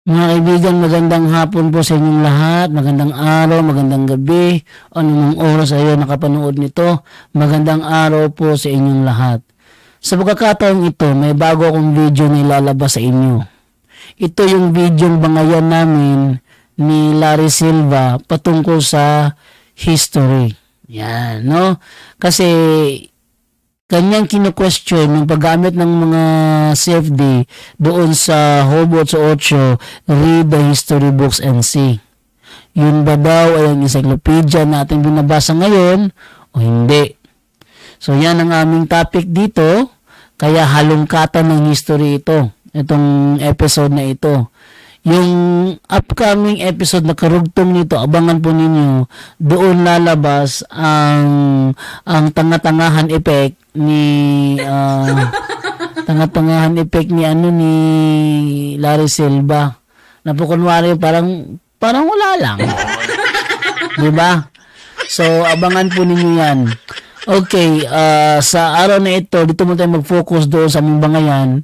Mga kaibigan, magandang hapon po sa inyong lahat. Magandang araw, magandang gabi. Anumang oras ayo nakapanood nito, magandang araw po sa inyong lahat. Sa pagkakataong ito, may bago akong video na ilalabas sa inyo. Ito yung video bangayan namin ni Larry Silva patungkol sa history. Yan, no? Kasi kanyang kino-question yung paggamit ng mga CFD doon sa Hogwarts 8, read the history books and see. Yun ba daw ay ang encyclopedia na ating binabasa ngayon o hindi? So yan ang aming topic dito, kaya halongkatan ng history ito, itong episode na ito. Yung upcoming episode na karugtong nito, abangan po ninyo, doon lalabas ang tanga-tangahan effect ni tanga-tangahan effect ni ni Larry Silva. Na po kunwari parang wala lang. 'Di ba? So abangan po ninyo 'yan. Okay, sa araw na ito, dito mo tayo mag-focus doon sa aming bangayan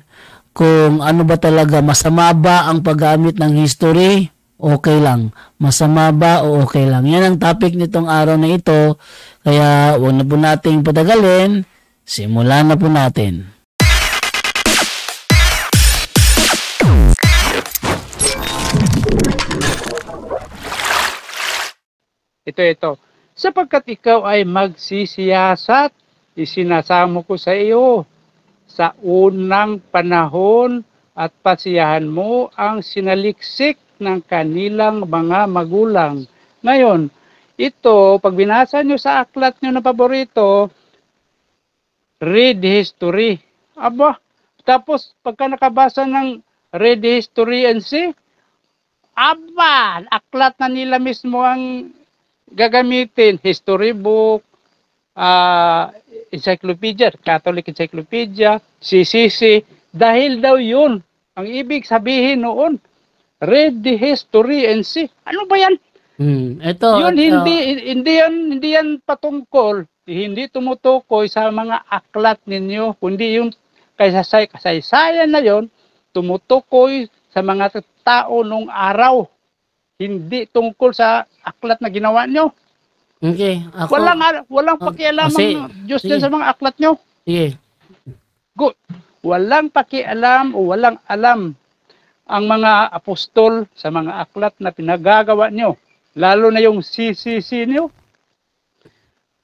kung ano ba talaga, masama ba ang paggamit ng history, okay lang. Masama ba o okay lang. Yan ang topic nitong araw na ito. Kaya huwag na po nating patagalin. Simulan na po natin. Ito. Sapagkat ikaw ay magsisiyasat, isinasamo ko sa iyo sa unang panahon at pasiyahan mo ang sinaliksik ng kanilang mga magulang. Ngayon, ito, pag binasa nyo sa aklat nyo na paborito, read history. Aba, tapos pagka nakabasa ng read history and see, aba, aklat na nila mismo ang gagamitin. History book, encyclopedia, Catholic Encyclopedia, CCC, dahil daw yun, ang ibig sabihin noon, read the history and see. Ano ba yan? Yun, hindi yan patungkol, hindi tumutukoy sa mga aklat ninyo, kundi yung kasaysayan na yon, tumutukoy sa mga tao nung araw, hindi tungkol sa aklat na ginawa nyo. Okay, ako... Walang pakialam ang Diyos din sa mga aklat nyo. Sige. Good. Walang pakialam o walang alam ang mga apostol sa mga aklat na pinagagawa nyo. Lalo na yung CCC nyo.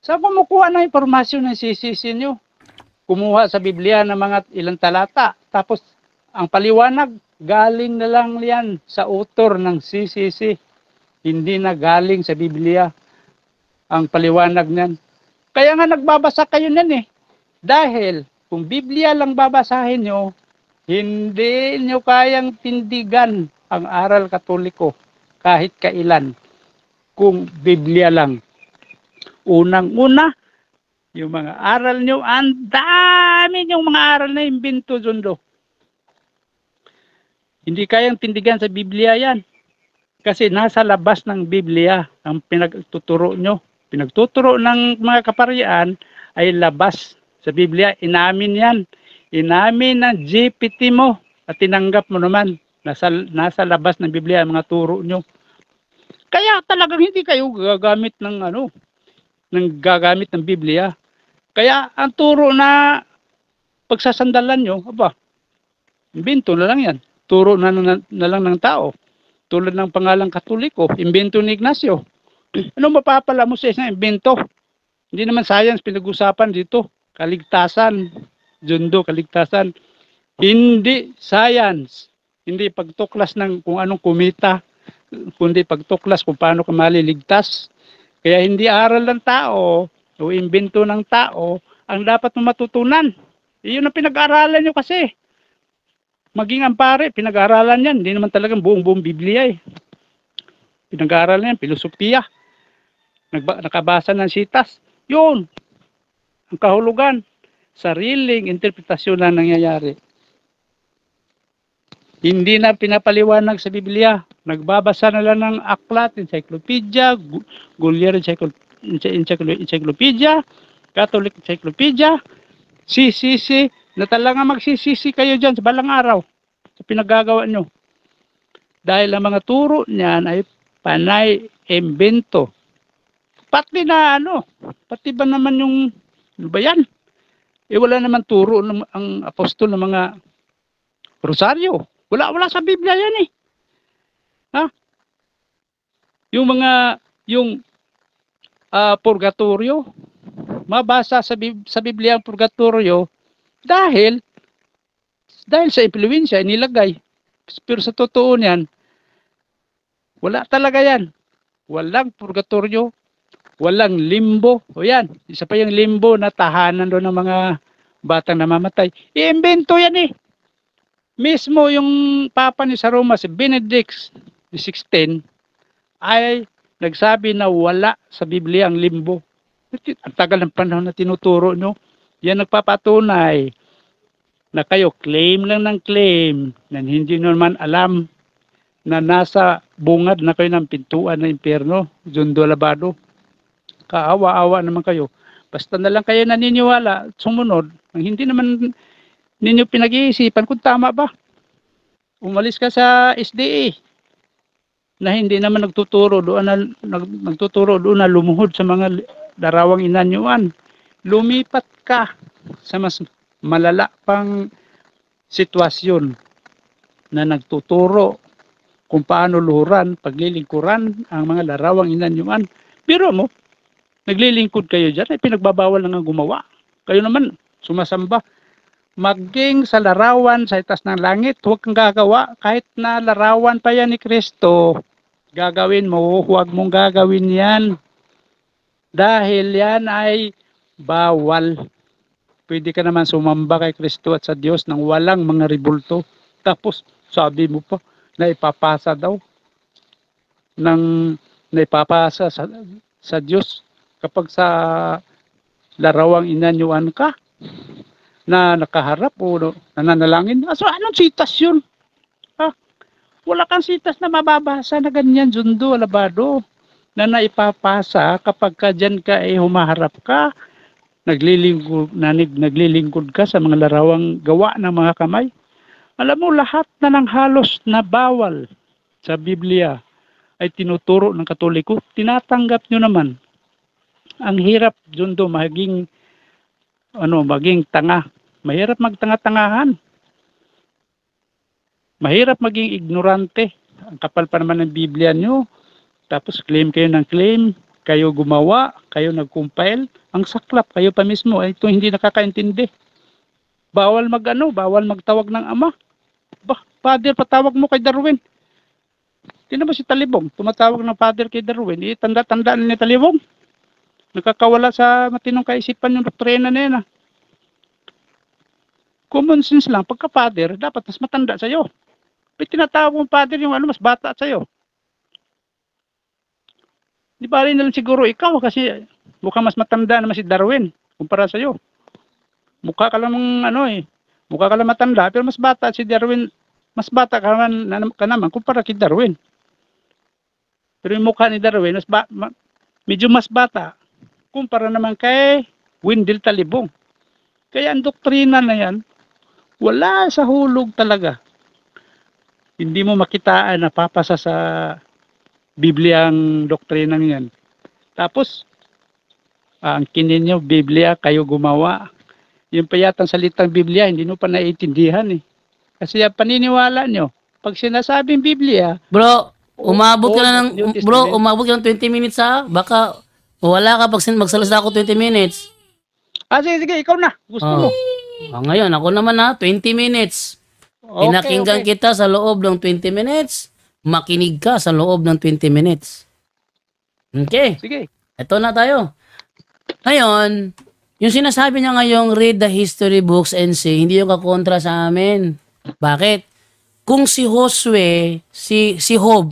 Saan kumukuha ng impormasyon ng CCC nyo? Kumuha sa Biblia ng mga ilang talata. Tapos ang paliwanag, galing na lang yan sa author ng CCC. Hindi na galing sa Biblia ang paliwanag niyan. Kaya nga nagbabasa kayo niyan eh. Dahil kung Biblia lang babasahin nyo, hindi nyo kayang tindigan ang aral Katoliko kahit kailan. Kung Biblia lang. Unang-una, yung mga aral nyo, ang dami yung mga aral na imbento dundo. Hindi kayang tindigan sa Biblia yan. Kasi nasa labas ng Biblia ang pinagtuturo nyo. Pinagtuturo ng mga kaparian ay labas sa Biblia. Inamin yan. Inamin ng GPT mo at tinanggap mo naman. Nasa labas ng Biblia ang mga turo nyo. Kaya talagang hindi kayo gagamit ng gagamit ng Biblia. Kaya ang turo na pagsasandalan nyo, imbento na lang yan. Turo na lang ng tao. Tulad ng pangalang Katoliko, imbento ni Ignacio. Ano mapapala mo sa isang imbento? Hindi naman science pinag-usapan dito. Kaligtasan. Jundo, kaligtasan. Hindi science. Hindi pagtuklas ng kung anong kumita. Kundi pagtuklas kung paano ka maliligtas. Kaya hindi aral ng tao o imbento ng tao ang dapat mo matutunan. Iyon ang pinag-aaralan nyo kasi. Maging ang pare, pinag-aaralan yan. Hindi naman talagang buong Biblia eh. Pinag-aaralan yan, filosofiya. Nakabasa ng sitas. Yun. Ang kahulugan. Sariling interpretasyon na nangyayari. Hindi na pinapaliwanag sa Biblia. Nagbabasa na lang ng aklat, encyclopedia, Gullier encyclopedia, Catholic encyclopedia, CCC, na talaga magsisisi kayo dyan sa balang araw sa pinagagawa nyo. Dahil ang mga turo niyan ay panay imbento. Pati na pati ba naman yung, ano ba yan? Wala naman turo ang apostol ng mga rosaryo. Wala sa Biblia yan eh. Ha? Yung purgatorio, mabasa sa Biblia ang purgatorio dahil sa impluwensya nilagay. Pero sa totoo niyan, wala talaga yan. Walang purgatorio, walang limbo. O yan, isa pa yung limbo na tahanan doon ng mga batang namamatay. Iimbento yan eh. Mismo yung Papa ni sa Roma, si Benedict XVI, ay nagsabi na wala sa Biblia ang limbo. Ang tagal ng panahon na tinuturo nyo. Yan nagpapatunay na kayo claim lang ng claim na hindi naman alam na nasa bungad na kayo ng pintuan ng impyerno, Jundo Labado. Kaawa-awa naman kayo. Basta na lang kayo naniniwala at sumunod, ang hindi naman ninyo pinag-iisipan kung tama ba. Umalis ka sa SDA na hindi naman nagtuturo doon na lumuhod sa mga larawang inanyuan. Lumipat ka sa mas malala pang sitwasyon na nagtuturo kung paano luhuran, paglilingkuran ang mga larawang inanyuan. Pero mo, naglilingkod kayo dyan, ay pinagbabawal na nga gumawa. Kayo naman, sumasamba. Maging sa larawan sa itas ng langit, huwag kang gagawa. Kahit na larawan pa yan ni Kristo, gagawin mo, huwag mong gagawin yan. Dahil yan ay bawal. Pwede ka naman sumamba kay Kristo at sa Diyos nang walang mga ribulto. Tapos, sabi mo pa, na ipapasa daw. Naipapasa sa Diyos kapag sa larawang inanyuan ka na nakaharap o nananalangin. So, anong sitas yun? Ha? Wala kang sitas na mababasa na ganyan, Jundo Labado, na naipapasa kapag ka dyan ka humaharap ka, naglilingkod ka sa mga larawang gawa ng mga kamay. Alam mo, lahat na ng halos na bawal sa Biblia ay tinuturo ng Katoliko. Tinatanggap nyo naman. Ang hirap, Jundo, maging tanga. Mahirap magtanga-tangahan. Mahirap maging ignorante. Ang kapal pa naman ng Biblia nyo. Tapos claim kayo ng claim. Kayo gumawa. Kayo nag-compile. Ang saklap, kayo pa mismo. Ito hindi nakakaintindi. Bawal magtawag ng ama. Father, patawag mo kay Darwin. Hindi ba si Talibong? Tumatawag ng father kay Darwin. Tanda-tandaan ni Talibong. Nakakawala sa matinong kaisipan yung doktrina na yan. Common sense lang. Pagka-father, dapat mas matanda sa'yo. Tinatawag mong father yung mas bata sa'yo. Di ba rin nalang siguro ikaw kasi mukhang mas matanda naman si Darwin kumpara sa'yo. Mukha ka lang mukha ka lang matanda pero mas bata si Darwin. Mas bata ka naman kumpara kay Darwin. Pero yung mukha ni Darwin medyo mas bata kumpara naman kay Wendell Talibong. Kaya ang doktrina na yan, wala sa hulog talaga. Hindi mo makitaan na papasa sa Biblia ang doktrina niyan. Tapos, ang kinin nyo, Biblia, kayo gumawa. Yung pa yatang salitang Biblia, hindi nyo pa naiintindihan eh. Kasi ang paniniwala nyo, pag sinasabing Biblia, Bro, umabot ka na ng 20 minutes ha? Baka wala ka pag magsalita ako 20 minutes. Sige, ikaw na. Gusto mo. Ngayon, ako naman ha, 20 minutes. Pinakinggan kita sa loob ng 20 minutes. Makinig ka sa loob ng 20 minutes. Okay. Sige. Ito na tayo. Ngayon, yung sinasabi niya ngayong read the history books and see, hindi yung kakontra sa amin. Bakit? Kung si Josue, si Job,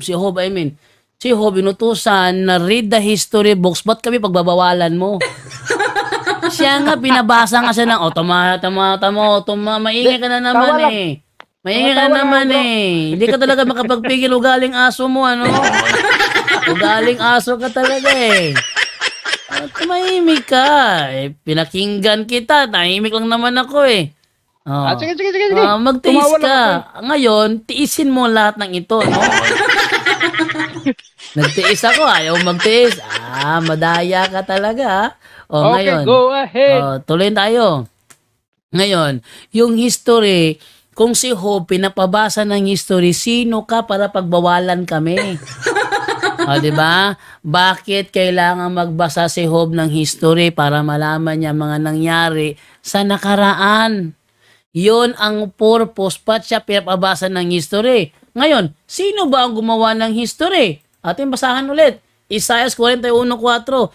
inutusan na read the history books, ba't kami pagbabawalan mo? Siya nga, pinabasa nga siya ng, maingay ka na naman eh. Maingay ka naman eh. Hindi ka talaga makapagpigil, ugaling aso mo, Ugaling aso ka talaga eh. Tumahimik ka. Pinakinggan kita, tahimik lang naman ako eh. Oh. Sige, sige, sige, sige. Magtiis Tumawa lang ka. ako. Ngayon, tiisin mo lahat ng ito, no? Nagtiis ako, ayaw magtiis. Madaya ka talaga. O, Okay, ngayon. go ahead. Tuloy tayo. Ngayon, yung history, kung si Job pinapabasa ng history, sino ka para pagbawalan kami? Di ba? Bakit kailangan magbasa si Job ng history para malaman niya mga nangyari sa nakaraan? Yun ang purpose, pat siya pinapabasa ng history. Ngayon, sino ba ang gumawa ng history? Ating basahan ulit. Isaiah 41:4.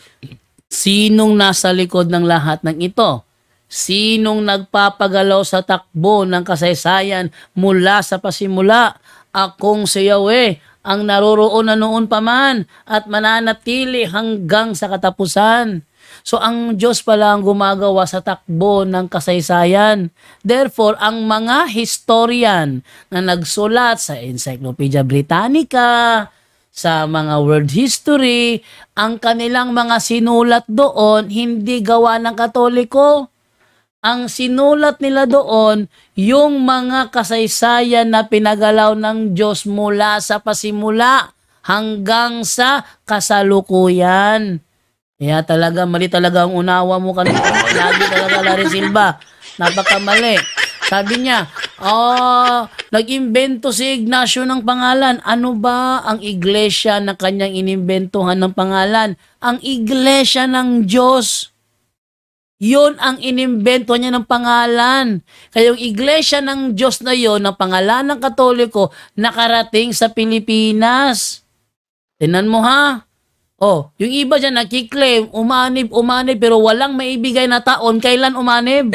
Sinong nasa likod ng lahat ng ito? Sinong nagpapagalaw sa takbo ng kasaysayan mula sa pasimula? Akong si Yahweh, ang naroroon na noon pa man at mananatili hanggang sa katapusan. So ang Diyos pala ang gumagawa sa takbo ng kasaysayan. Therefore, ang mga historian na nagsulat sa Encyclopedia Britannica, sa mga world history, ang kanilang mga sinulat doon hindi gawa ng Katoliko. Ang sinulat nila doon, yung mga kasaysayan na pinagalaw ng Diyos mula sa pasimula hanggang sa kasalukuyan. Kaya talaga, mali talaga ang unawa mo kanina. Lagi talaga, Larry Silva. Napakamali. Sabi niya, nag-imbento si Ignacio ng pangalan. Ano ba ang iglesia na kanyang inimbentuhan ng pangalan? Ang iglesia ng Diyos. Yun ang inimbento niya ng pangalan. Kaya yung iglesia ng Diyos na yun, ng pangalan ng Katoliko, nakarating sa Pilipinas. Tingnan mo ha. Yung iba dyan nakiklaim, umanib, pero walang maibigay na taon, kailan umanib?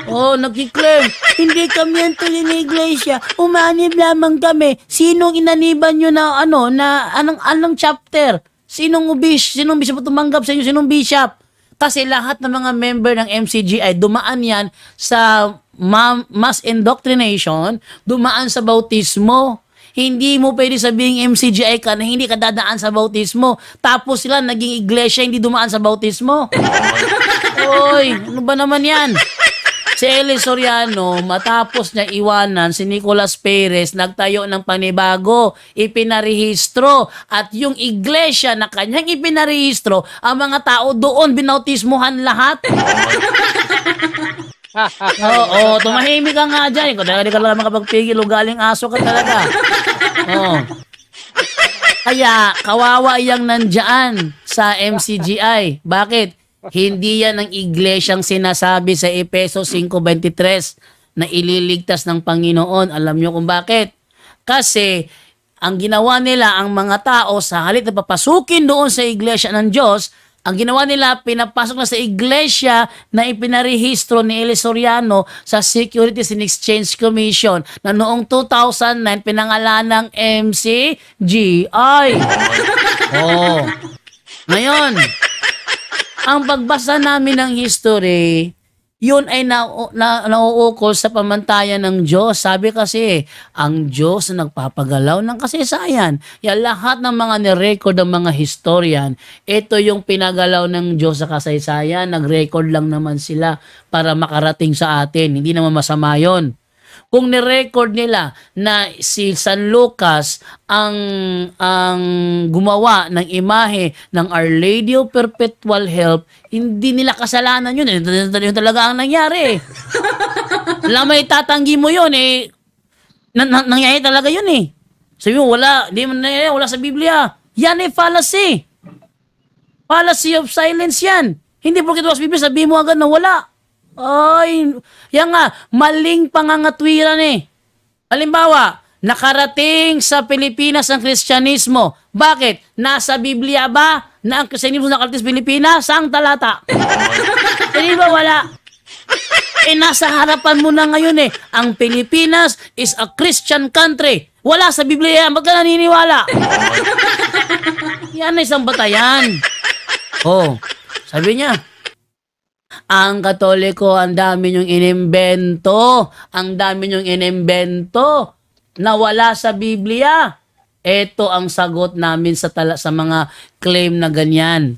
Nakiklaim, hindi kami ang tuloy na iglesia, umanib lamang kami. Sinong inaniban nyo na anong chapter? Sinong bishop tumanggap sa inyo? Sinong bishop? Kasi lahat ng mga member ng MCGI, dumaan yan sa mass indoctrination, dumaan sa bautismo. Hindi mo pwede sabihin MCGI ka na hindi ka dadaan sa bautismo. Tapos sila naging iglesia, hindi dumaan sa bautismo. Oy, ano ba naman yan? Si Eli Soriano, matapos niya iwanan si Nicolas Perez, nagtayo ng panibago, ipinarehistro. At yung iglesia na kanyang ipinarehistro, ang mga tao doon binautismuhan lahat. Tumahimik ka nga dyan. Kung hindi ka lang makapagpigil, galing aso ka talaga. Kaya, kawawa yang nandyan sa MCGI. Bakit? Hindi yan ang iglesyang sinasabi sa Efeso 5:23 na ililigtas ng Panginoon. Alam nyo kung bakit? Kasi, ang ginawa nila, ang mga tao, sa halip na papasukin doon sa iglesia ng Diyos, ang ginawa nila, pinapasok na sa iglesia na ipinarehistro ni Eli Soriano sa Securities and Exchange Commission na noong 2009 pinangalan ng MCGI. Ngayon, ang pagbasa namin ng history, yun ay nauukol sa pamantayan ng Diyos. Sabi kasi, ang Diyos na nagpapagalaw ng kasaysayan. Lahat ng mga nirecord ng mga historian, ito yung pinagalaw ng Diyos sa kasaysayan. Nag-record lang naman sila para makarating sa atin. Hindi naman masama yun. Kung nirecord nila na si San Lucas ang gumawa ng imahe ng Our Lady of Perpetual Help, hindi nila kasalanan yun. Yun talaga ang nangyari. Alam mo, itatanggi mo yun nangyari talaga yun Sabi mo, wala sa Biblia. Yan ay fallacy. Fallacy of silence yan. Hindi porket wala sa Biblia, sabi mo agad na wala. Yan nga, maling pangangatwiran Halimbawa, nakarating sa Pilipinas ang Kristyanismo. Bakit? Nasa Biblia ba na ang Kristyanismo nakarating sa Pilipinas? Saang talata? Hindi ba wala? Nasa harapan mo na ngayon Ang Pilipinas is a Christian country. Wala sa Biblia yan. Ba't ka naniniwala? Yan ay isang batayan. Sabi niya, ang Katoliko, ang dami niyong inimbento. Ang dami niyong inimbento na wala sa Biblia. Ito ang sagot namin sa mga claim na ganyan.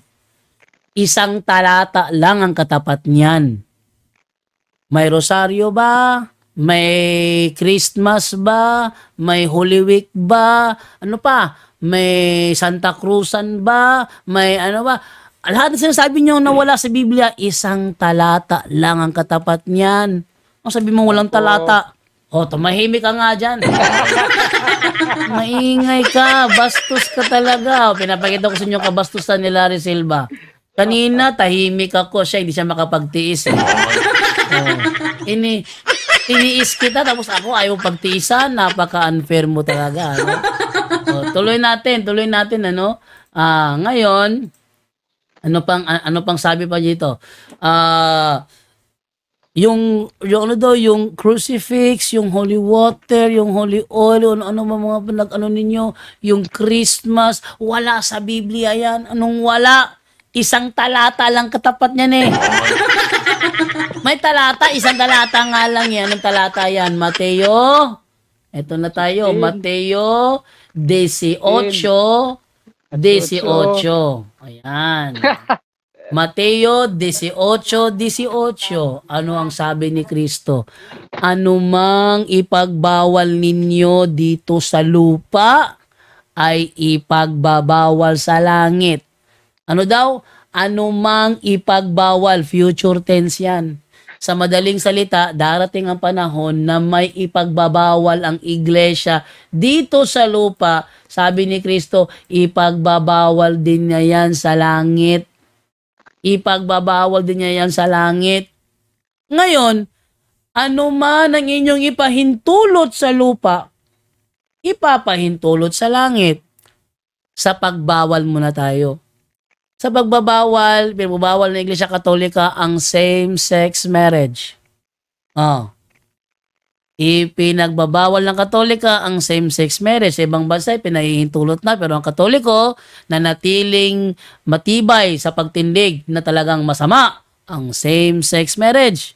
Isang talata lang ang katapat niyan. May rosaryo ba? May Christmas ba? May Holy Week ba? Ano pa? May Santa Cruzan ba? May ano ba? Lahat ng sinasabi niyo na wala sa Biblia, isang talata lang ang katapat niyan. Ang sabi mo walang talata. O, tumahimik ka nga dyan. Maingay ka, bastos ka talaga. Pinapakita ko sa inyo kabastusan ni Larry Silva. Kanina, tahimik ako siya, hindi siya makapagtiis. Iniis kita, tapos ako ayaw pagtiisan. Napaka-unfair mo talaga. Ano? Tuloy natin, ano? Ngayon, ano pang sabi pa dito? Yung ano daw, yung crucifix, yung holy water, yung holy oil, ano mga pinag-ano ninyo, yung Christmas, wala sa Biblia yan. Anong wala? Isang talata lang katapat niyan eh. May talata, isang talata nga lang yan. Anong talata yan? Mateo, eto na tayo, Mateo 18, 18. Ayan. Mateo 18:18. Ano ang sabi ni Kristo? Anumang ipagbawal ninyo dito sa lupa ay ipagbabawal sa langit. Ano daw? Anumang ipagbawal, future tense yan. Sa madaling salita, darating ang panahon na may ipagbabawal ang iglesia dito sa lupa. Sabi ni Kristo, ipagbabawal din niya yan sa langit. Ipagbabawal din niya yan sa langit. Ngayon, ano man ang inyong ipahintulot sa lupa, ipapahintulot sa langit. Sa pagbawal muna tayo. Sa pagbabawal, pinabawal ng Iglesia Katolika ang same-sex marriage. Ipinagbabawal ng Katolika ang same-sex marriage. Sa ibang bansa, pinahihintulot na. Pero ang Katoliko, nanatiling matibay sa pagtindig na talagang masama ang same-sex marriage.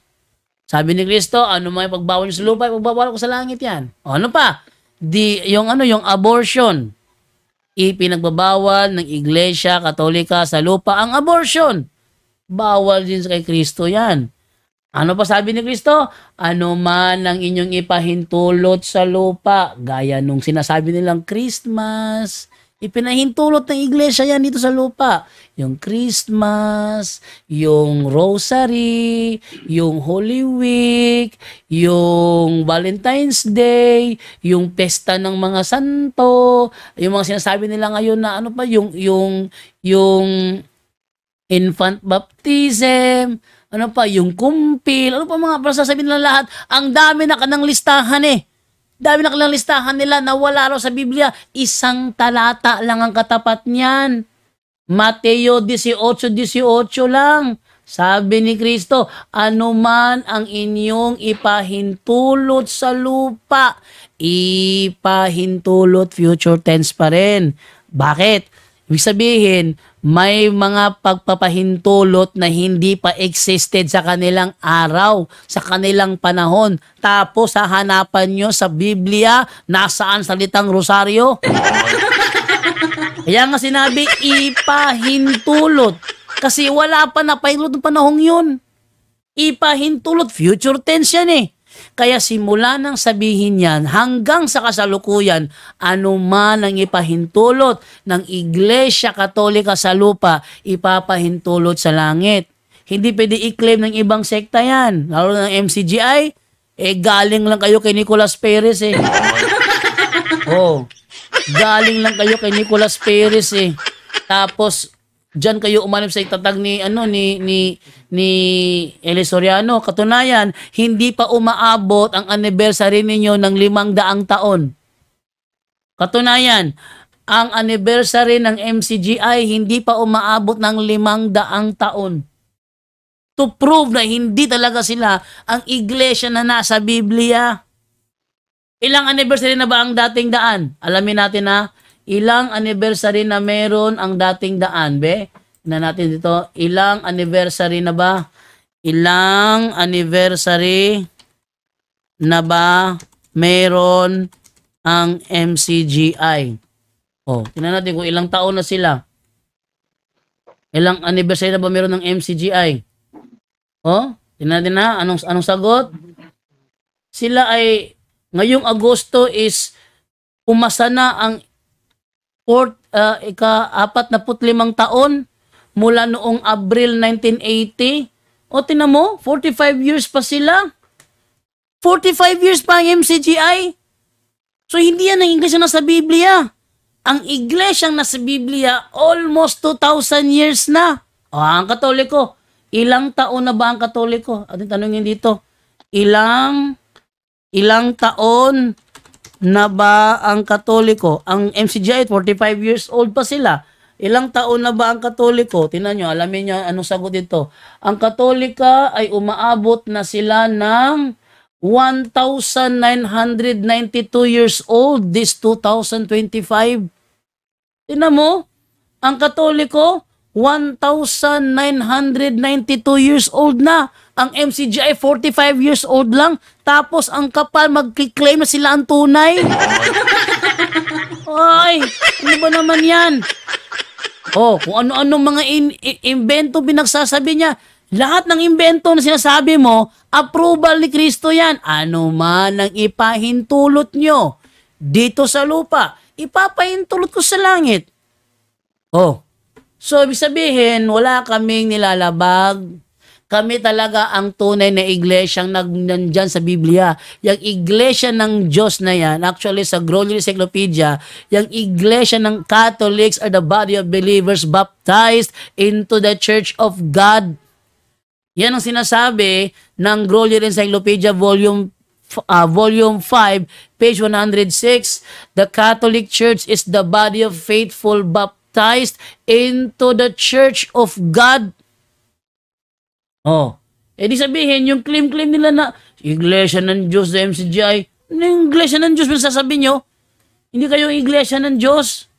Sabi ni Kristo, ano may pagbawal nyo sa lupa, pagbawal ko sa langit yan. Ano pa? Yung abortion. Ipinagbabawal ng Iglesia Katolika sa lupa ang abortion. Bawal din kay Kristo yan. Ano pa sabi ni Kristo? Ano man ang inyong ipahintulot sa lupa, gaya nung sinasabi nilang Christmas, ipinahintulot ng iglesia yan dito sa lupa. Yung Christmas, yung Rosary, yung Holy Week, yung Valentine's Day, yung Pesta ng mga Santo, yung mga sinasabi nila ngayon na ano pa, yung infant baptism, ano pa, yung kumpil, ano pa mga sasabihin nila lahat. Ang dami na kanang listahan eh. Dami na kanang listahan nila na wala raw sa Biblia. Isang talata lang ang katapat niyan. Mateo 18:18 lang. Sabi ni Kristo, anuman ang inyong ipahintulot sa lupa, ipahintulot, future tense pa rin. Bakit? Ibig sabihin, may mga pagpapahintulot na hindi pa existed sa kanilang araw, sa kanilang panahon. Tapos hahanapan nyo sa Biblia, nasaan salitang rosaryo? Kaya nga sinabi, ipahintulot. Kasi wala pa na pahintulot ng panahong yun. Ipahintulot, future tense yan eh. Kaya simula nang sabihin yan hanggang sa kasalukuyan, anuman ang ipahintulot ng Iglesia Katolika sa lupa, ipapahintulot sa langit. Hindi pwede i-claim ng ibang sekta yan. Lalo ng MCGI, galing lang kayo kay Nicolas Perez eh. Galing lang kayo kay Nicolas Perez eh. Tapos, diyan kayo umanap sa itatag ni Eli Soriano. Katunayan, hindi pa umaabot ang anniversary ninyo ng 500 taon. Katunayan, ang anniversary ng MCGI hindi pa umaabot ng 500 taon. To prove na hindi talaga sila ang iglesia na nasa Biblia. Ilang anniversary na ba ang dating daan? Alamin natin na. Ilang anniversary na meron ang dating daan, be? Na natin dito, ilang anniversary na ba? Ilang anniversary na ba meron ang MCGI? Tingnan natin kung ilang taon na sila. Ilang anniversary na ba meron ng MCGI? Tingnan natin na, anong sagot? Sila ay, ngayong Agosto is, umasa na ang ika-45 taon mula noong Abril 1980. O, tinan mo, 45 years pa sila. 45 years pa ang MCGI. So, hindi yan ang iglesia na sa Biblia. Ang iglesyang nasa Biblia, almost 2,000 years na. O, ang Katoliko, ilang taon na ba ang Katoliko? Ating tanongin dito, ilang taon na ba ang Katoliko? Ang MCGI, 45 years old pa sila. Ilang taon na ba ang Katoliko? Tingnan nyo, alamin nyo anong sagot dito. Ang Katolika ay umaabot na sila ng 1,992 years old this 2025. Tingnan mo, ang Katoliko, 1,992 years old na. Ang MCGI, 45 years old lang. Tapos ang kapal, mag-claim na sila ang tunay. Ay, ano ba naman yan? Oh, kung ano-ano mga invento pinagsasabi niya. Lahat ng invento na sinasabi mo, approval ni Kristo yan. Ano man ang ipahintulot nyo dito sa lupa, ipapahintulot ko sa langit. Oh, so ibig sabihin, wala kaming nilalabag. Kami talaga ang tunay na iglesyang nandyan sa Biblia. Yung iglesia ng Diyos na yan, actually sa Glorious Encyclopedia, yung iglesia ng Catholics are the body of believers baptized into the Church of God. Yan ang sinasabi ng Glorious Encyclopedia Volume 5, page 106. The Catholic Church is the body of faithful baptized into the Church of God. Oh, di sabihin, yung claim nila na iglesia ng Diyos sa MCGI, yung iglesia ng Diyos, sasabihin nyo, hindi kayo iglesia ng Diyos.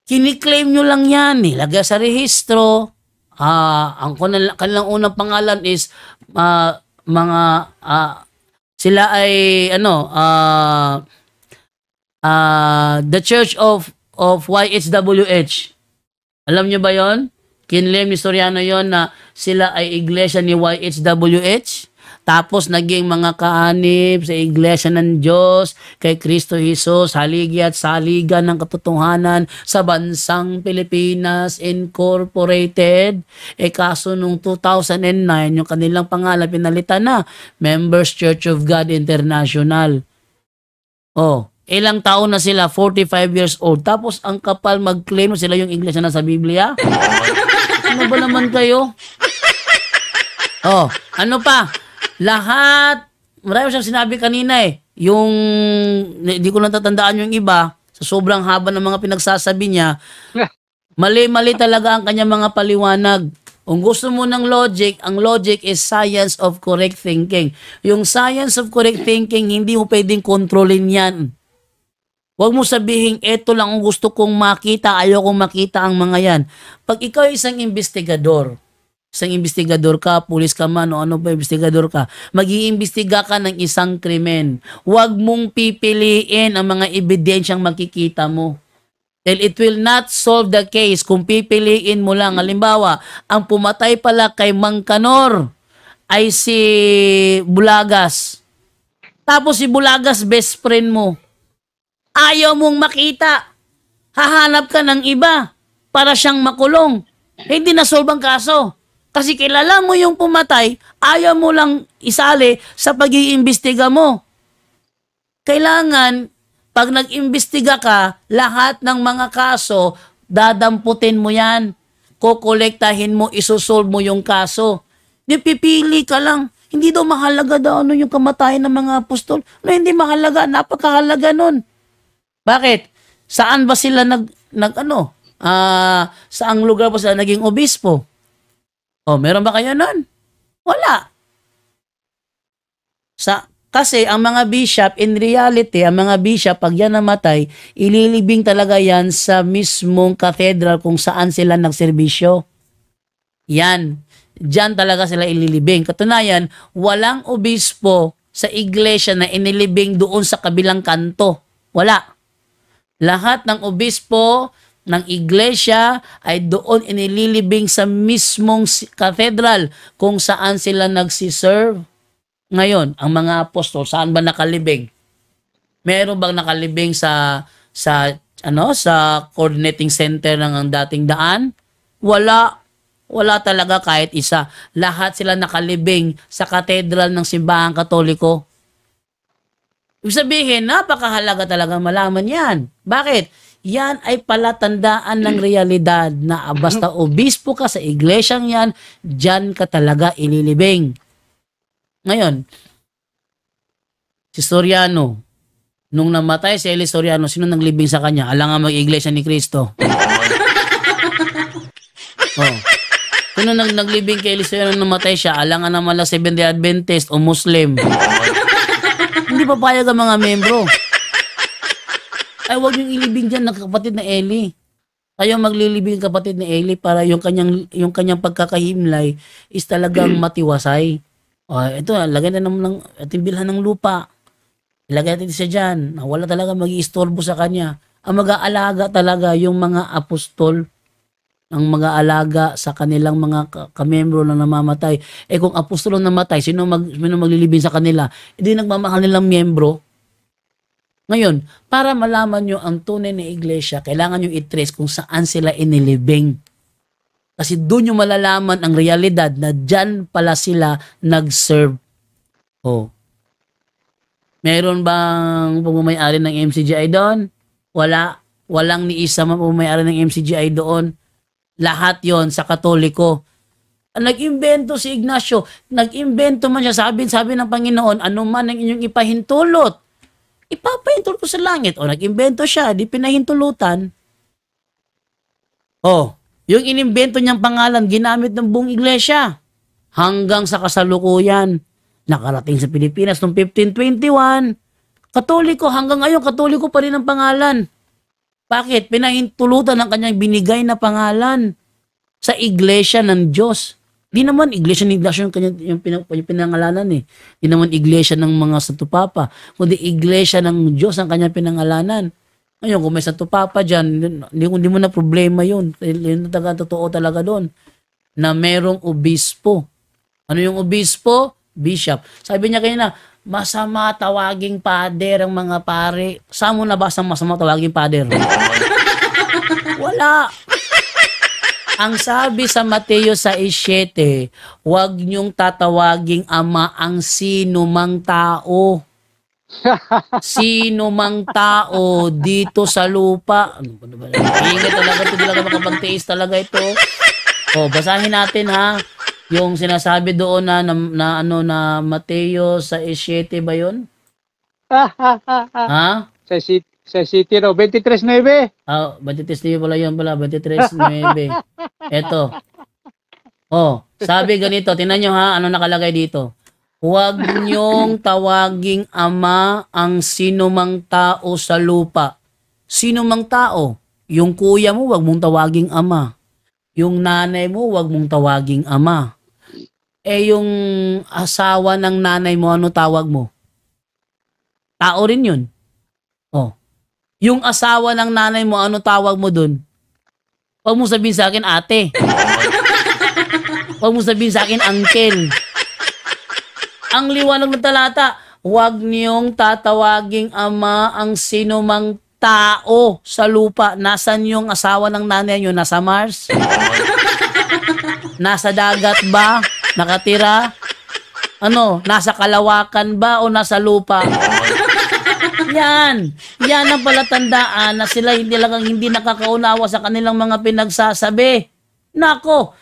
Kiniklaim nyo lang yan, nilagay sa rehistro. Ang kanilang unang pangalan is, sila ay, the Church of YHWH. Alam nyo ba yon? Kinlem ni Soriano yon na sila ay iglesia ni YHWH. Tapos naging mga kaanib sa iglesia ng Diyos kay Kristo Jesus, haligi at saligan ng katotohanan sa bansang Pilipinas Incorporated. Kaso nung 2009, yung kanilang pangalan pinalitan na, Members Church of God International. Oh, ilang taon na sila? 45 years old. Tapos ang kapal mag-claim sila yung iglesia na sa Biblia? Ano ba naman kayo? Oh, ano pa? Lahat, marami siyang sinabi kanina yung, hindi ko natatandaan yung iba, sa sobrang haba ng mga pinagsasabi niya, mali-mali talaga ang kanyang mga paliwanag. Kung gusto mo ng logic, ang logic is science of correct thinking. Yung science of correct thinking, hindi mo pwedeng kontrolin yan. Huwag mo sabihin, eto lang ang gusto kong makita, ayaw kong makita ang mga yan. Pag ikaw ay isang investigador ka, pulis ka man, o ano ba, investigador ka, mag-iimbestiga ka ng isang krimen. Huwag mong pipiliin ang mga ebidensyang makikita mo. Dahil it will not solve the case kung pipiliin mo lang. Halimbawa, ang pumatay pala kay Mang Kanor ay si Bulagas. Tapos si Bulagas, best friend mo. Ayaw mong makita. Hahanap ka ng iba para siyang makulong. Hindi na-solve ang kaso. Kasi kilala mo yung pumatay, ayaw mo lang isali sa pag-iimbestiga mo. Kailangan, pag nag-imbestiga ka, lahat ng mga kaso, dadamputin mo yan. Kukolektahin mo, isusolve mo yung kaso. Di pipili ka lang. Hindi daw mahalaga daw yung kamatayan ng mga apostol. No, hindi mahalaga. Napakahalaga nun. Bakit? Saan ba sila saang lugar ba sila naging obispo? O, meron ba kayo nun? Wala. Kasi ang mga bishop, in reality, ang mga bishop, pag yan namatay, ililibing talaga yan sa mismong cathedral kung saan sila nagserbisyo. Yan. Diyan talaga sila ililibing. Katunayan, walang obispo sa iglesia na inilibing doon sa kabilang kanto. Wala. Lahat ng obispo ng iglesia ay doon inililibing sa mismong cathedral kung saan sila nagsiserve. Ngayon, ang mga apostol, saan ba nakalibing? Meron bang nakalibing sa coordinating center ng ang dating daan? Wala. Wala talaga kahit isa. Lahat sila nakalibing sa katedral ng Simbahang Katoliko. Ibig sabihin, napakahalaga talaga malaman yan. Bakit? Yan ay palatandaan ng realidad na basta obispo ka sa iglesyang yan, dyan ka talaga ililibing. Ngayon, si Soriano, nung namatay si Eli Soriano, sino naglibing sa kanya? Alangan mag-iglesia ni Cristo. Oh. Sino naglibing kay Eli Soriano nung namatay siya? Alangan naman lang Seventh-day Adventist o Muslim. Hindi papayag ang mga membro. Ay, huwag yung ilibing dyan ng kapatid na Eli. Ayaw maglilibing kapatid na Eli para yung kanyang pagkakahimlay is talagang matiwasay. Ito, lagay na naman ng timbilhan ng lupa. Ilagay natin siya dyan. Wala talaga mag-iistorbo sa kanya. Ang mag-aalaga talaga yung mga apostol, ang mag-aalaga sa kanilang mga kamembro na namamatay. Kung apostol ang namatay, sino maglilibing sa kanila? Hindi nagmamahal nilang miyembro. Ngayon, para malaman nyo ang tunay na iglesia, kailangan nyo i-trace kung saan sila inilibing. Kasi doon nyo malalaman ang realidad na dyan pala sila nag-serve. Meron bang pagmamayari ng MCGI doon? Wala. Walang ni isa man pagmamayari ng MCGI doon. Lahat yon sa Katoliko. Nag-imbento si Ignacio. Nag-imbento man siya. Sabi ng Panginoon, ano man ang inyong ipahintulot, ipapahintulot ko sa langit. Nag-imbento siya. Di pinahintulutan. Yung inimbento niyang pangalan, ginamit ng buong iglesia. Hanggang sa kasalukuyan. Nakarating sa Pilipinas noong 1521. Katoliko. Hanggang ngayon, Katoliko pa rin ang pangalan. Bakit? Pinahintulutan ng kanyang binigay na pangalan sa iglesia ng Diyos. Di naman iglesia ng Ignacio yung pinangalanan eh. Di naman iglesia ng mga Santo Papa, kundi iglesia ng Diyos ang kanyang pinangalanan. Ngayon, kung may Santo Papa dyan, hindi mo na problema yun. Yun totoo talaga doon. Na merong obispo. Ano yung obispo? Bishop. Sabi niya kanina, masama tawaging pader ang mga pare. Saan mo nabasa masama tawaging pader? Wala. Ang sabi sa Mateo 6:7, huwag niyong tatawaging ama ang sino mang tao. Sino mang tao dito sa lupa. Ano ba? Ingay talaga ito. Hindi lang makapagtiis talaga ito. Basahin natin ha. Yung sinasabi doon na Mateo 6:7 ba yun? Ha? Sa city no, 23:9. 23:9 pala yun pala, 23:9. Eto. Sabi ganito, tingnan nyo ha, ano nakalagay dito. Huwag niyong tawaging ama ang sino mang tao sa lupa. Sino mang tao? Yung kuya mo, huwag mong tawaging ama. Yung nanay mo, huwag mong tawaging ama. Yung asawa ng nanay mo, ano tawag mo? Tao rin yun. Yung asawa ng nanay mo, ano tawag mo dun? Huwag mo sabihin sa akin, ate. Huwag mo sabihin sa akin, uncle. Ang liwanag ng talata, huwag niyong tatawaging ama ang sino mang tao sa lupa. Nasaan yung asawa ng nanay niyo? Nasa Mars? Nasa dagat ba? Nakatira? Nasa kalawakan ba o nasa lupa? Yan ang palatandaan na sila hindi nakakaunawa sa kanilang mga pinagsasabi. Nako,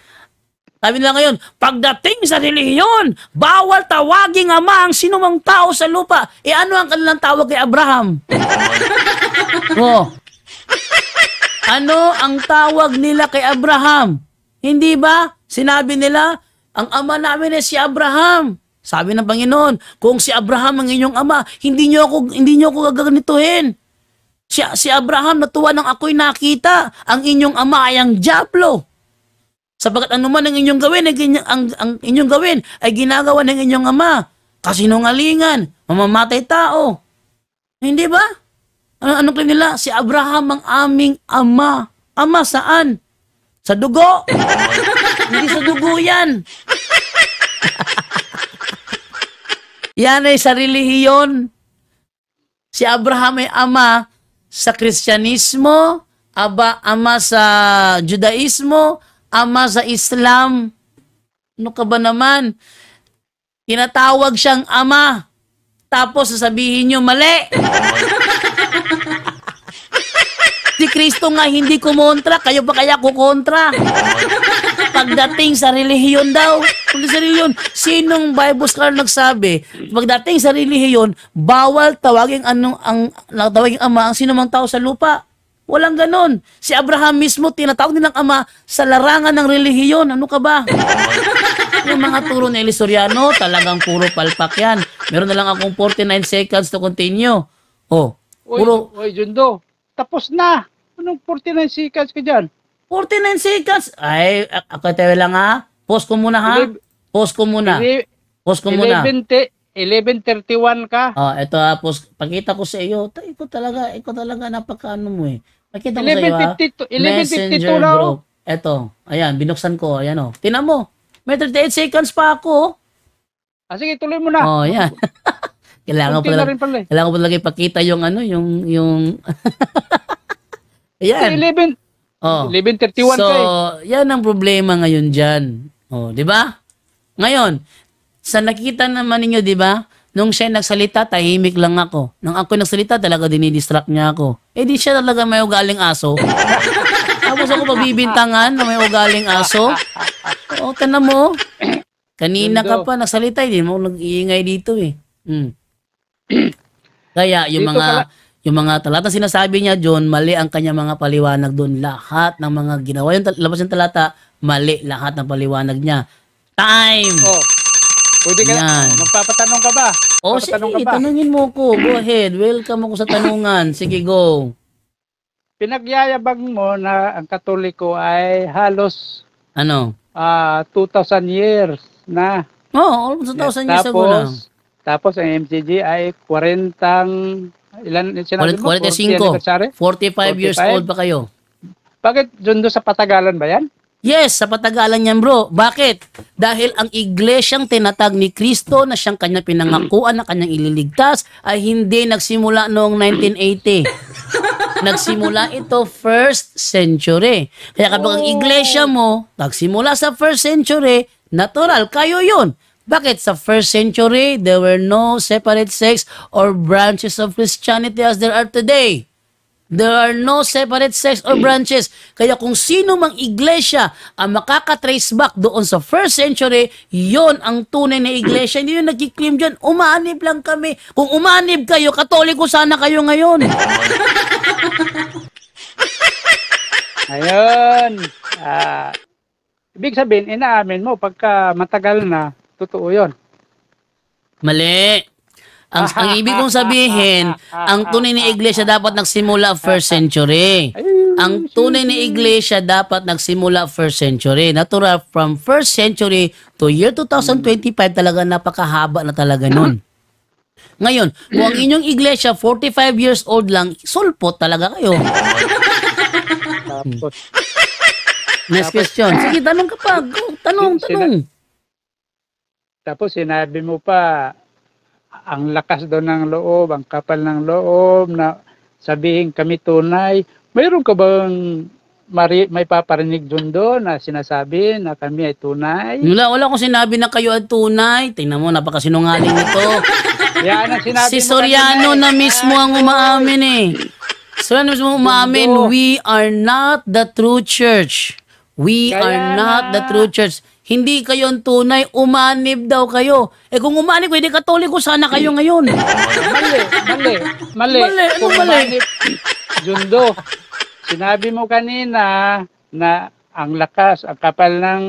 sabi nila ngayon, pagdating sa relihiyon, bawal tawaging ama ang sinumang tao sa lupa. Ano ang kanilang tawag kay Abraham? Ano ang tawag nila kay Abraham? Hindi ba? Sinabi nila, ang ama namin ay si Abraham. Sabi ng Panginoon, kung si Abraham ang inyong ama, hindi niyo ako gaganituhin. Si Abraham natuwa nang ako'y nakita. Ang inyong ama ay ang dyablo. Sapagat anuman ang inyong gawin, ang inyong gawin ay ginagawa ng inyong ama. Kasinungalingan, mamamatay tao. Hindi ba? Anong claim nila? Si Abraham ang aming ama. Ama saan? Sa dugo. Hindi sa dugo yan. Yan ay sa relihiyon. Si Abraham ay ama sa Kristyanismo, ama sa Judaismo, ama sa Islam. Ano ka ba naman? Tinatawag siyang ama. Tapos sasabihin nyo, mali. Si Kristo nga hindi kumontra, kayo ba kaya kukontra? Pagdating sa relihiyon daw, sa relihiyon, sinong Bible scholar nagsabi, pagdating sa relihiyon, bawal tawagin tawagin ama ang sinumang tao sa lupa. Walang ganon. Si Abraham mismo, tinatawag nilang ama sa larangan ng relihiyon. Ano ka ba? Yung mga turo ni Elisoriano, talagang puro palpak yan. Meron na lang akong 49 seconds to continue. Oh, puro... Oy, Jundo, tapos na. Anong 49 seconds ka dyan? 49 seconds? Ay, ako tayo lang ha. Pause ko muna ha. Pause ko muna. Pause ko muna. 11:31 ka. Oh, eto ha. Pause. Pakita ko sa iyo. Ikaw talaga napakaano mo eh. Pakita ko sa iyo ha. 11:52 na group. Eto. Ayan, binuksan ko. Ayan oh. Tingnan mo. May 38 seconds pa ako. Sige, tuloy mo na. Oh, yan. Kailangan ko talaga ipakita yung yung ayan. 11:31 so, ka eh. yan ang problema ngayon diyan. Oh, 'di ba? Ngayon, sa nakita naman ninyo, 'di ba? Nung siya nagsalita, tahimik lang ako. Nung ako nagsalita, talaga dinidistract niya ako. Eh di siya talaga may ugaling aso. Tapos ako pagbibintangan na may ugaling aso. O, tanan mo. Kanina ka pa nagsalita, hindi mo nag-iingay dito eh. Kaya yung mga talata sinasabi niya John, mali ang kanya mga paliwanag doon. Lahat ng mga ginawa yung labas ng talata, mali lahat ng paliwanag niya. Time. Oh. Pwede ka magpapatanong ka ba? Oh, sige, tanungin mo ko. Go ahead. Welcome ako sa tanungan. Sige, go. Pinagyayabang mo na ang Katoliko ay halos 2,000 years na. Oh, almost 2,000 years ago na. Tapos ang MCG ay 40 ilan sinabi mo? 45 years old pa kayo. Bakit Jundo sa patagalan ba yan? Yes, sa patagalan yan bro. Bakit? Dahil ang iglesyang tinatag ni Kristo na siyang kanyang pinangakuan na kanyang ililigtas ay hindi nagsimula noong 1980. Nagsimula ito 1st century. Kaya kapag ang iglesia mo nagsimula sa 1st century, natural, kayo yun. Bakit? Sa 1st century, there were no separate sects or branches of Christianity as there are today. There are no separate sects or branches. Kaya kung sino mang iglesia ang makakatrace back doon sa 1st century, yon ang tunay na iglesia. Hindi yung nagkiklaim dyan, umanib lang kami. Kung umanib kayo, Katoliko sana kayo ngayon. Ayun. Ibig sabihin, inaamin mo, pagka matagal na, totoo yun. Mali. Ang ibig kong sabihin, ang tunay na iglesia dapat nagsimula 1st century. Ang tunay na iglesia dapat nagsimula 1st century. Natural, from 1st century to year 2025, talaga napakahaba na talaga nun. Ngayon, kung ang inyong iglesia 45 years old lang, sulpot talaga kayo. Next question. Sige, tanong ka pa. Go, tanong. Tapos sinabi mo pa, ang lakas daw ng loob, ang kapal ng loob, na sabihin kami tunay. Mayroon ka bang may paparinig doon na sinasabi na kami ay tunay? Wala akong sinabi na kayo ay tunay. Tingnan mo, napakasinungaling nito. Yan ang sinabi si Soriano na mismo ang umaamin eh. Soriano mismo umaamin, we are not the true church. We are not the true church. Hindi kayo ang tunay, umanib daw kayo. Eh kung umanib kayo, hindi Katoliko, sana kayo ngayon. Mali. Kung umanib, Jundo, sinabi mo kanina na ang lakas, ang kapal ng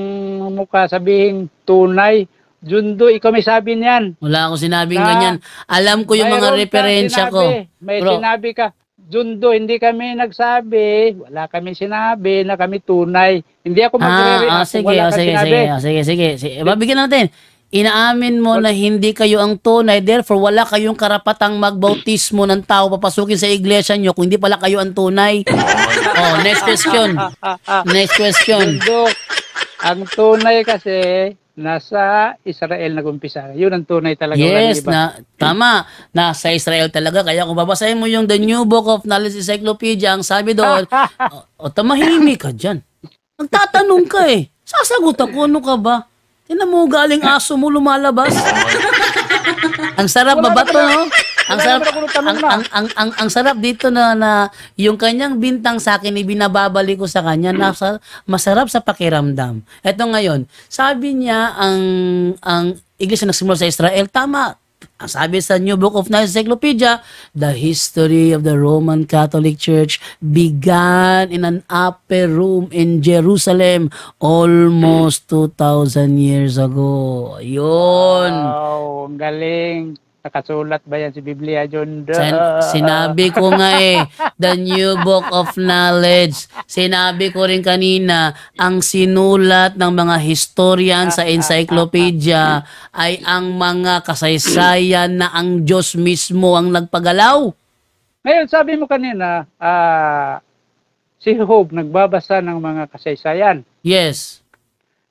mukha, sabihin tunay. Jundo, ikaw may sabi niyan. Wala akong sinabing ganyan. Alam ko yung mga referensya ko. May sinabi ka. Jundo, hindi kami nagsabi, wala kami sinabi na kami tunay. Hindi ako magre-react kung wala kang sinabi. Sige. Babigyan natin. Inaamin mo na hindi kayo ang tunay, therefore wala kayong karapatang magbautismo ng tao papasukin sa iglesia nyo kung hindi pala kayo ang tunay. Oh, next question. Next question. Bundok. Ang tunay kasi nasa Israel nag-umpisa. Yun ang tunay talaga. Yes, Walang iba. tama. Nasa Israel talaga. Kaya kung babasahin mo yung The New Book of Knowledge Encyclopedia, ang sabi doon, tamahimik ka dyan. Magtatanong ka eh. Sasagot ako, ano ka ba? Tinan mo, galing aso mo lumalabas. Ang sarap babato, no? Ang sarap, ang sarap dito na yung kanyang bintang sa akin ibinababalik ko sa kanya, masarap sa pakiramdam. Eto ngayon, sabi niya ang iglesia nagsimula sa Israel, tama. Ang sabi sa New Book of Knowledge Encyclopedia, the history of the Roman Catholic Church began in an upper room in Jerusalem almost 2,000 years ago. Yun. Wow, ang galing. Nakasulat ba yan si Biblia, John? Sinabi ko nga the New Book of Knowledge. Sinabi ko rin kanina, ang sinulat ng mga historian sa encyclopedia ay ang mga kasaysayan na ang Diyos mismo ang nagpagalaw. Ngayon, sabi mo kanina, si Job nagbabasa ng mga kasaysayan. Yes.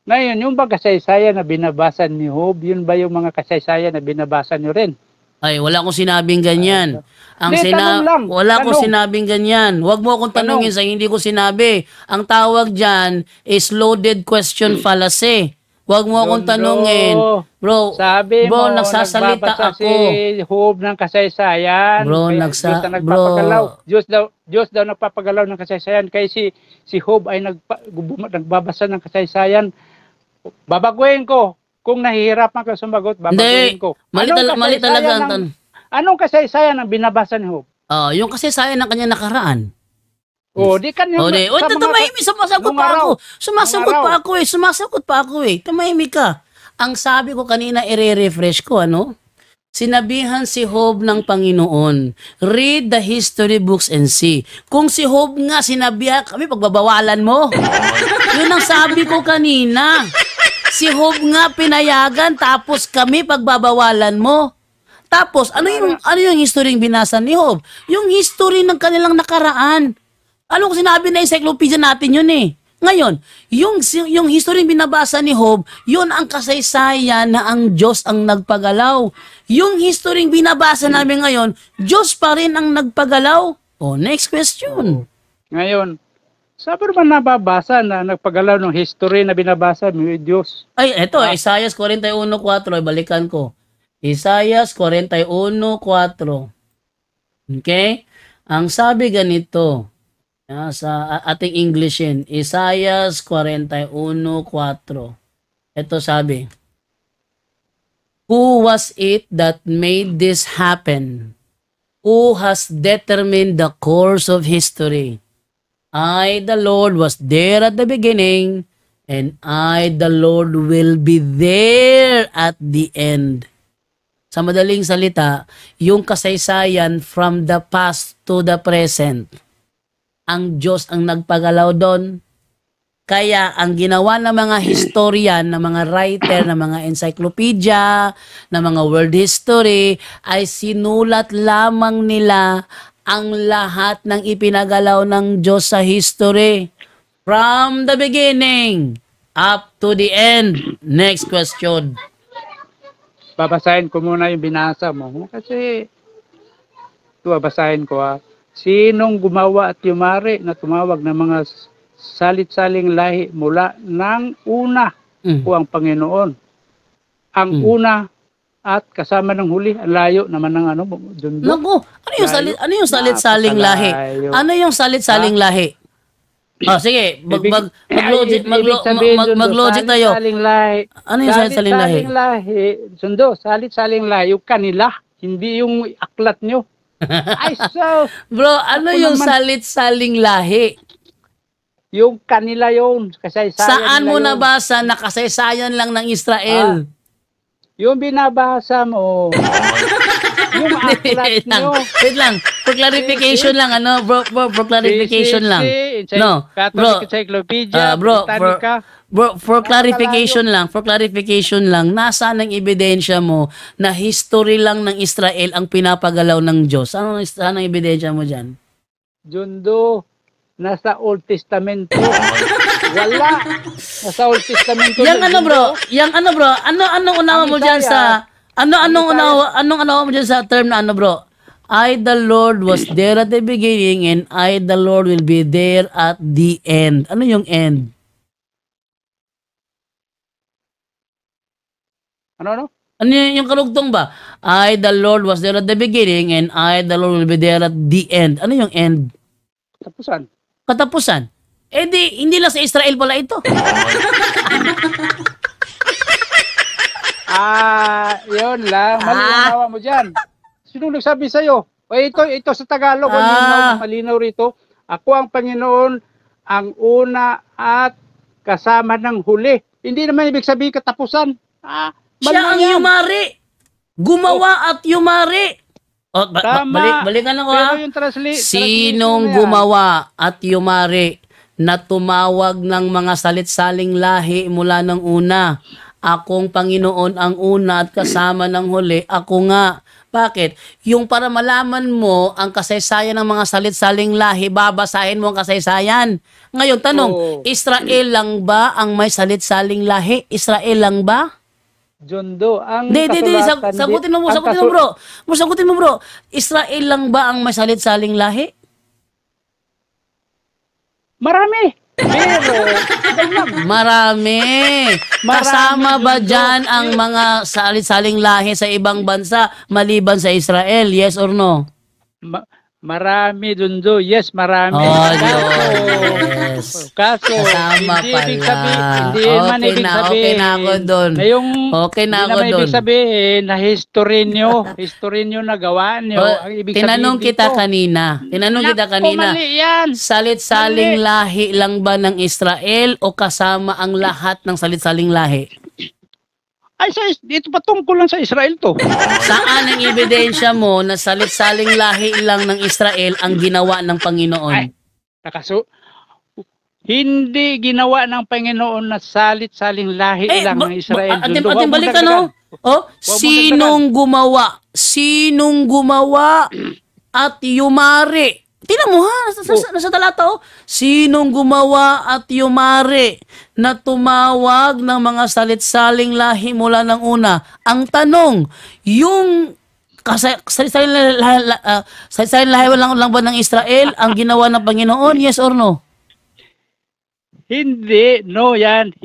Ngayon, yung ba kasaysayan na binabasa ni Job, yun ba yung mga kasaysayan na binabasa niyo rin? Ay, wala akong sinabing ganyan. Wala akong sinabing ganyan. Huwag mo akong tanungin sa hindi ko sinabi. Ang tawag dyan is loaded question fallacy. Huwag mo akong tanungin. Bro, sabi bro, mo, nagsasalita ako. Si Job ng kasaysayan. Bro, Diyos daw nagpapagalaw ng kasaysayan. Kaya si Job ay nagbabasa ng kasaysayan. Babaguhin ko. Kung nahihirapan ka sumagot, babaguhin ko. Mali talaga ang tanong. Anong kasaysayan ang binabasa ni Job? Yung kasaysayan ng kanya nakaraan. Di kanina. Tumahimik, sumasagot pa ako eh. Tumahimik ka. Ang sabi ko kanina, i-refresh ko, Sinabihan si Job ng Panginoon, read the history books and see. Kung si Job nga sinabihan kami, pagbabawalan mo. Yun ang sabi ko kanina. Si Job nga pinayagan, tapos kami pagbabawalan mo. Tapos, ano yung history binasa ni Job? Yung history ng kanilang nakaraan. Ano kung sinabi na encyclopedia natin yun eh. Ngayon, yung history binabasa ni Job, yun ang kasaysayan na ang Diyos ang nagpagalaw. Yung history binabasa namin ngayon, Diyos pa rin ang nagpagalaw. Next question. Ngayon, sabi naman nababasa na nagpagalaw ng history na binabasa ni Diyos. Ay, eto, Isaiah 41:4, balikan ko. Isaiah 41:4. Okay? Ang sabi ganito, sa ating Englishin, Isaiah 41:4. Ito sabi, who was it that made this happen? Who has determined the course of history? I, the Lord, was there at the beginning, and I, the Lord, will be there at the end. Sa madaling salita, yung kasaysayan from the past to the present. Ang Diyos ang nagpagalaw doon. Kaya ang ginawa ng mga historian, ng mga writer, ng mga encyclopedia, ng mga world history, ay sinulat lamang nila ang lahat ng ipinagalaw ng Diyos sa history. From the beginning up to the end. Next question. Babasahin ko muna yung binasa mo. Kasi, babasahin ko Sinong gumawa at yumari na tumawag ng mga salit-saling lahi mula ng una ko ang Panginoon. Ang una at kasama ng huli, ang layo naman ng dun. Naku, ano yung salit-saling lahi? Ano yung salit-saling lahi? Sige, mag-logic tayo. Ano yung salit-saling lahi? Sundo, salit-saling lahi, yung kanila, hindi yung aklat nyo. Ay, so, bro, ano yung salit-saling lahi? Yung kanila yun, kasaysayan. Saan mo nabasa na kasaysayan lang ng Israel? Yung binabasa mo, yung aklat nyo. Wait lang, for clarification lang, bro, for clarification lang. No, Catholic Encyclopedia, bro, for clarification lang, nasaan ang ebidensya mo na history lang ng Israel ang pinapagalaw ng Diyos? Saan ang ebidensya mo dyan? Jundo, nasa Old Testamento. Wala. Nasa Old Testamento. Anong unawa mo dyan sa anong unawa mo dyan sa term na bro? I, the Lord, was there at the beginning and I, the Lord, will be there at the end. Ano yung end? Ano? Ano yung karugtong ba? I, the Lord, was there at the beginning and I, the Lord, will be there at the end. Ano yung end? Katapusan. Eh hindi lang sa Israel pala ito. Yun lang. Malinawa mo dyan. Sino nagsabi sa'yo? Ito sa Tagalog, malinaw rito. Ako ang Panginoon, ang una at kasama ng huli. Hindi naman ibig sabihin katapusan. Siya ang yumari. Gumawa at yumari. Balikan lang Sinong gumawa at yumari na tumawag ng mga salit-saling lahi mula ng una? Akong Panginoon ang una at kasama ng huli. Ako nga. Bakit? Yung para malaman mo ang kasaysayan ng mga salit-saling lahi, babasahin mo ang kasaysayan. Ngayon, tanong, Israel lang ba ang may salit-saling lahi? Israel lang ba? Jundo, ang sagutin mo bro. Israel lang ba ang may salit-saling lahi? Marami. Marami. Kasama ba dyan ang mga salit-saling lahi sa ibang bansa maliban sa Israel? Yes or no? Marami, Jundo. Yes, marami. Yes. Kaso, kasama hindi pala. ibig sabihin. Okay na ako doon. Okay na ako doon. Ibig sabihin na history nyo na gawa nyo. Tinanong kita kanina. Mali yan. Salit-saling lahi lang ba ng Israel o kasama ang lahat ng salit-saling lahi? Dito patungkol lang sa Israel to. Saan ang ebidensya mo na salit-saling lahi lang ng Israel ang ginawa ng Panginoon? Hindi ginawa ng Panginoon na salit-saling lahi lang ng Israel. Ating balikan Sinong gumawa at yumari? Tingnan mo nasa talata Sinong gumawa at yumari na tumawag ng mga salit-saling lahi mula ng una? Ang tanong, yung salit-saling lahi lang ba ng Israel ang ginawa ng Panginoon? Yes or no? Hindi yan.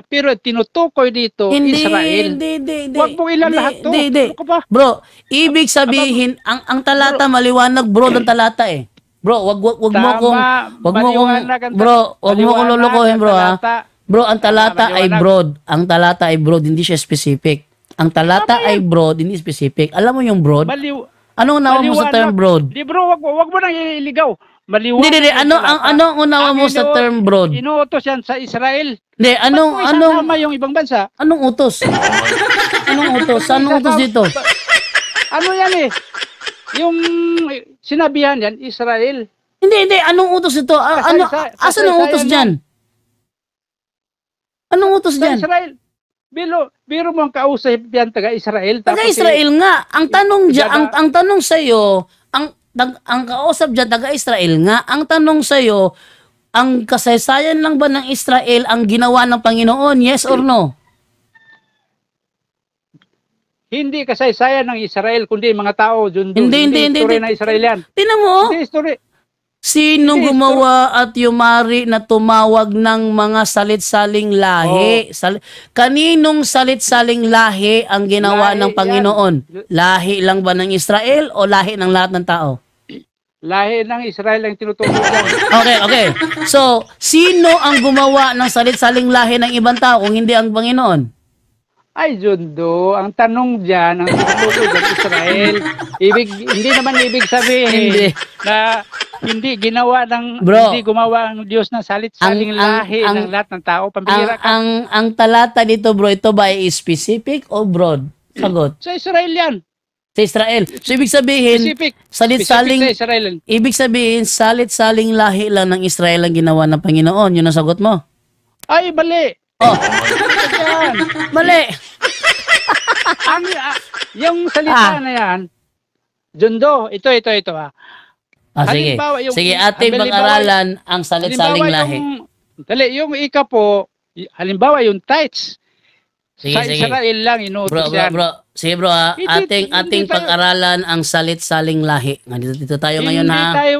Pero tinutukoy dito Israel. Hindi. Huwag mong ilan lahat to. Bro, ibig sabihin, ang talata maliwanag, bro, ang talata Bro, wag mo kong lulukohin, bro, ha. Bro, ang talata ay broad. Ang talata ay broad, hindi siya specific. Ang talata ay broad, hindi specific. Alam mo yung broad? Anong unawa mo sa term broad? Di bro, wag mo nang iligaw. Maliwanag. Hindi. Anong unawa mo sa term broad? Inuutos yan sa Israel. Hindi, anong yung ibang bansa? Anong utos? Anong utos dito? Ano yan Yung sinabihan yan, Israel. Hindi. Anong utos ito? Asan ang utos dyan? Anong utos dyan? Israel. Biro mo ang kausap yan, taga-Israel. Taga-Israel nga. Ang tanong dyan, ang tanong sa'yo, ang kausap dyan, taga-Israel nga. Ang tanong sa'yo, ang kasaysayan lang ba ng Israel ang ginawa ng Panginoon? Yes or no? Hindi kasaysayan ng Israel, kundi mga tao. Hindi history ng Israel yan. Tingnan mo. Hindi history. Sino gumawa at yumari na tumawag ng mga salit-saling lahi? Kaninong salit-saling lahi ang ginawa ng Panginoon? Lahi lang ba ng Israel o lahi ng lahat ng tao? Lahi ng Israel ang tinutukoy yan. Okay. So, sino ang gumawa ng salit-saling lahi ng ibang tao kung hindi ang Panginoon? Jundo, ang tanong dyan, ang tinutukoy ng Israel, hindi naman ibig sabihin na hindi gumawa ang Diyos ng salit-saling lahi ng lahat ng tao. Ang talata dito, bro, ito ba ay specific o broad? Sagot. Sa Israel yan. Sa Israel. So, ibig sabihin, salit-saling lahi lang ng Israel ang ginawa ng Panginoon. Yun ang sagot mo. Ay, mali. Oh, Yan. mali. Yung salita na yan, Jundo, ito ah. Sige. Halimbawa, Sige, ating pag-aralan ang salit-saling lahi. Yung ika po, halimbawa yung tithes. Sige, Sa sige. Israel lang inutos yan. Sige bro, Hindi ating tayo- pag-aralan ang salit-saling lahi. Dito tayo ngayon Hindi ha. tayo,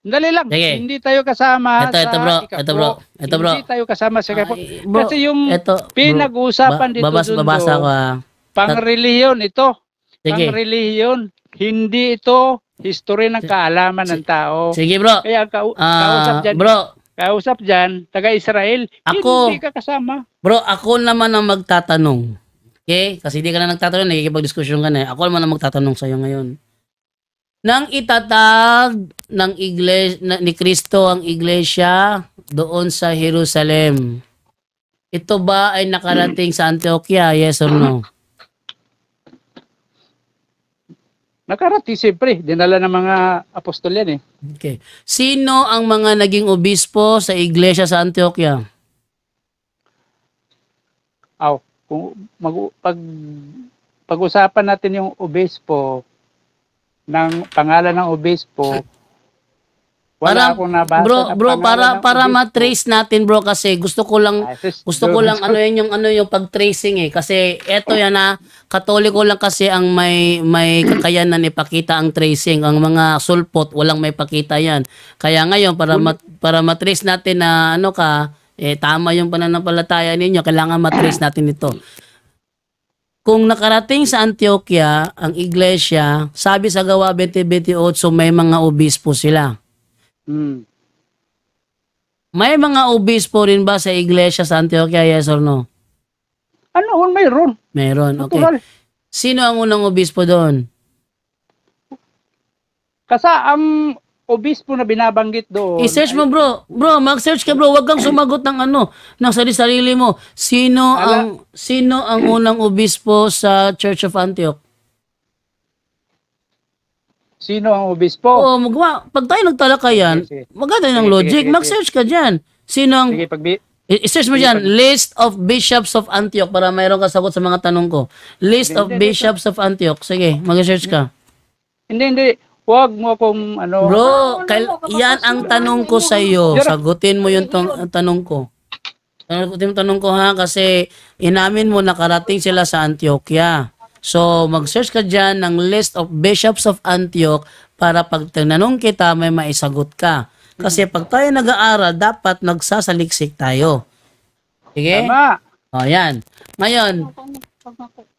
dali lang, Sige. hindi tayo kasama Ito bro, ika ito po. bro, ito bro. Hindi tayo kasama sa ika po. Ay, bro, Kasi yung ito, bro, pinag-uusapan dito, Jundo, babasa ko ha. pang-relihiyon ito. Sige. Pang-relihiyon. Hindi ito history ng kaalaman ng tao. Sige bro. Kaya kausap dyan, taga-Israel, Ako- hindi ka kasama. Bro, ako naman ang magtatanong. Okay? Kasi di ka na nagtatanong, nakikipag-diskusyon ka na. Ako naman ang magtatanong sa'yo ngayon. Nang itatag ng ni Kristo ang iglesia doon sa Jerusalem, ito ba ay nakarating sa Antioquia? Yes or no? Nakarating siyempre, dinala ng mga apostol yan eh. Okay. Sino ang mga naging obispo sa iglesia sa Antioquia? Kung pag-usapan natin yung obispo, ng pangalan ng obispo, wala akong nabasa. Bro, para ma-trace natin bro, kasi gusto ko lang yung pag-tracing eh, kasi eto yan na Katoliko lang kasi ang may kakayanan ipakita ang tracing. Ang mga sulpot walang may pakita yan. Kaya ngayon para ma-trace natin na tama yung pananampalataya ninyo, kailangan ma-trace natin ito. Kung nakarating sa Antioquia ang iglesia, sabi sa Gawa 20:28 may mga obispo sila. May mga obispo rin ba sa iglesia sa Antioquia, yes or no? Mayroon. Meron, okay. Natural. Sino ang unang obispo doon? Kasi ang obispo na binabanggit doon. I-search mo bro. Bro, mag-search ka bro. Huwag kang sumagot ng sarili mo. Sino ang unang obispo sa Church of Antioch? Sino ang obispo? Oo, pag tayo nagtalakayan, maganda ng logic. Mag-search ka dyan. Sino ang... Sige, I-search mo dyan, list of bishops of Antioch para mayroon ka sagot sa mga tanong ko. List of bishops of Antioch. Sige, mag-search ka. Hindi. Huwag mo akong Bro, yan ang tanong ko sa iyo. Sagutin mo yung tanong ko. Sagutin mo tanong ko ha, kasi inamin mo nakarating sila sa Antioquia. So, mag-search ka dyan ng list of bishops of Antioch para pag tinanong kita, may maisagot ka. Kasi pag tayo nag-aaral, dapat nagsasaliksik tayo. Sige? Tama. O, yan. Ngayon,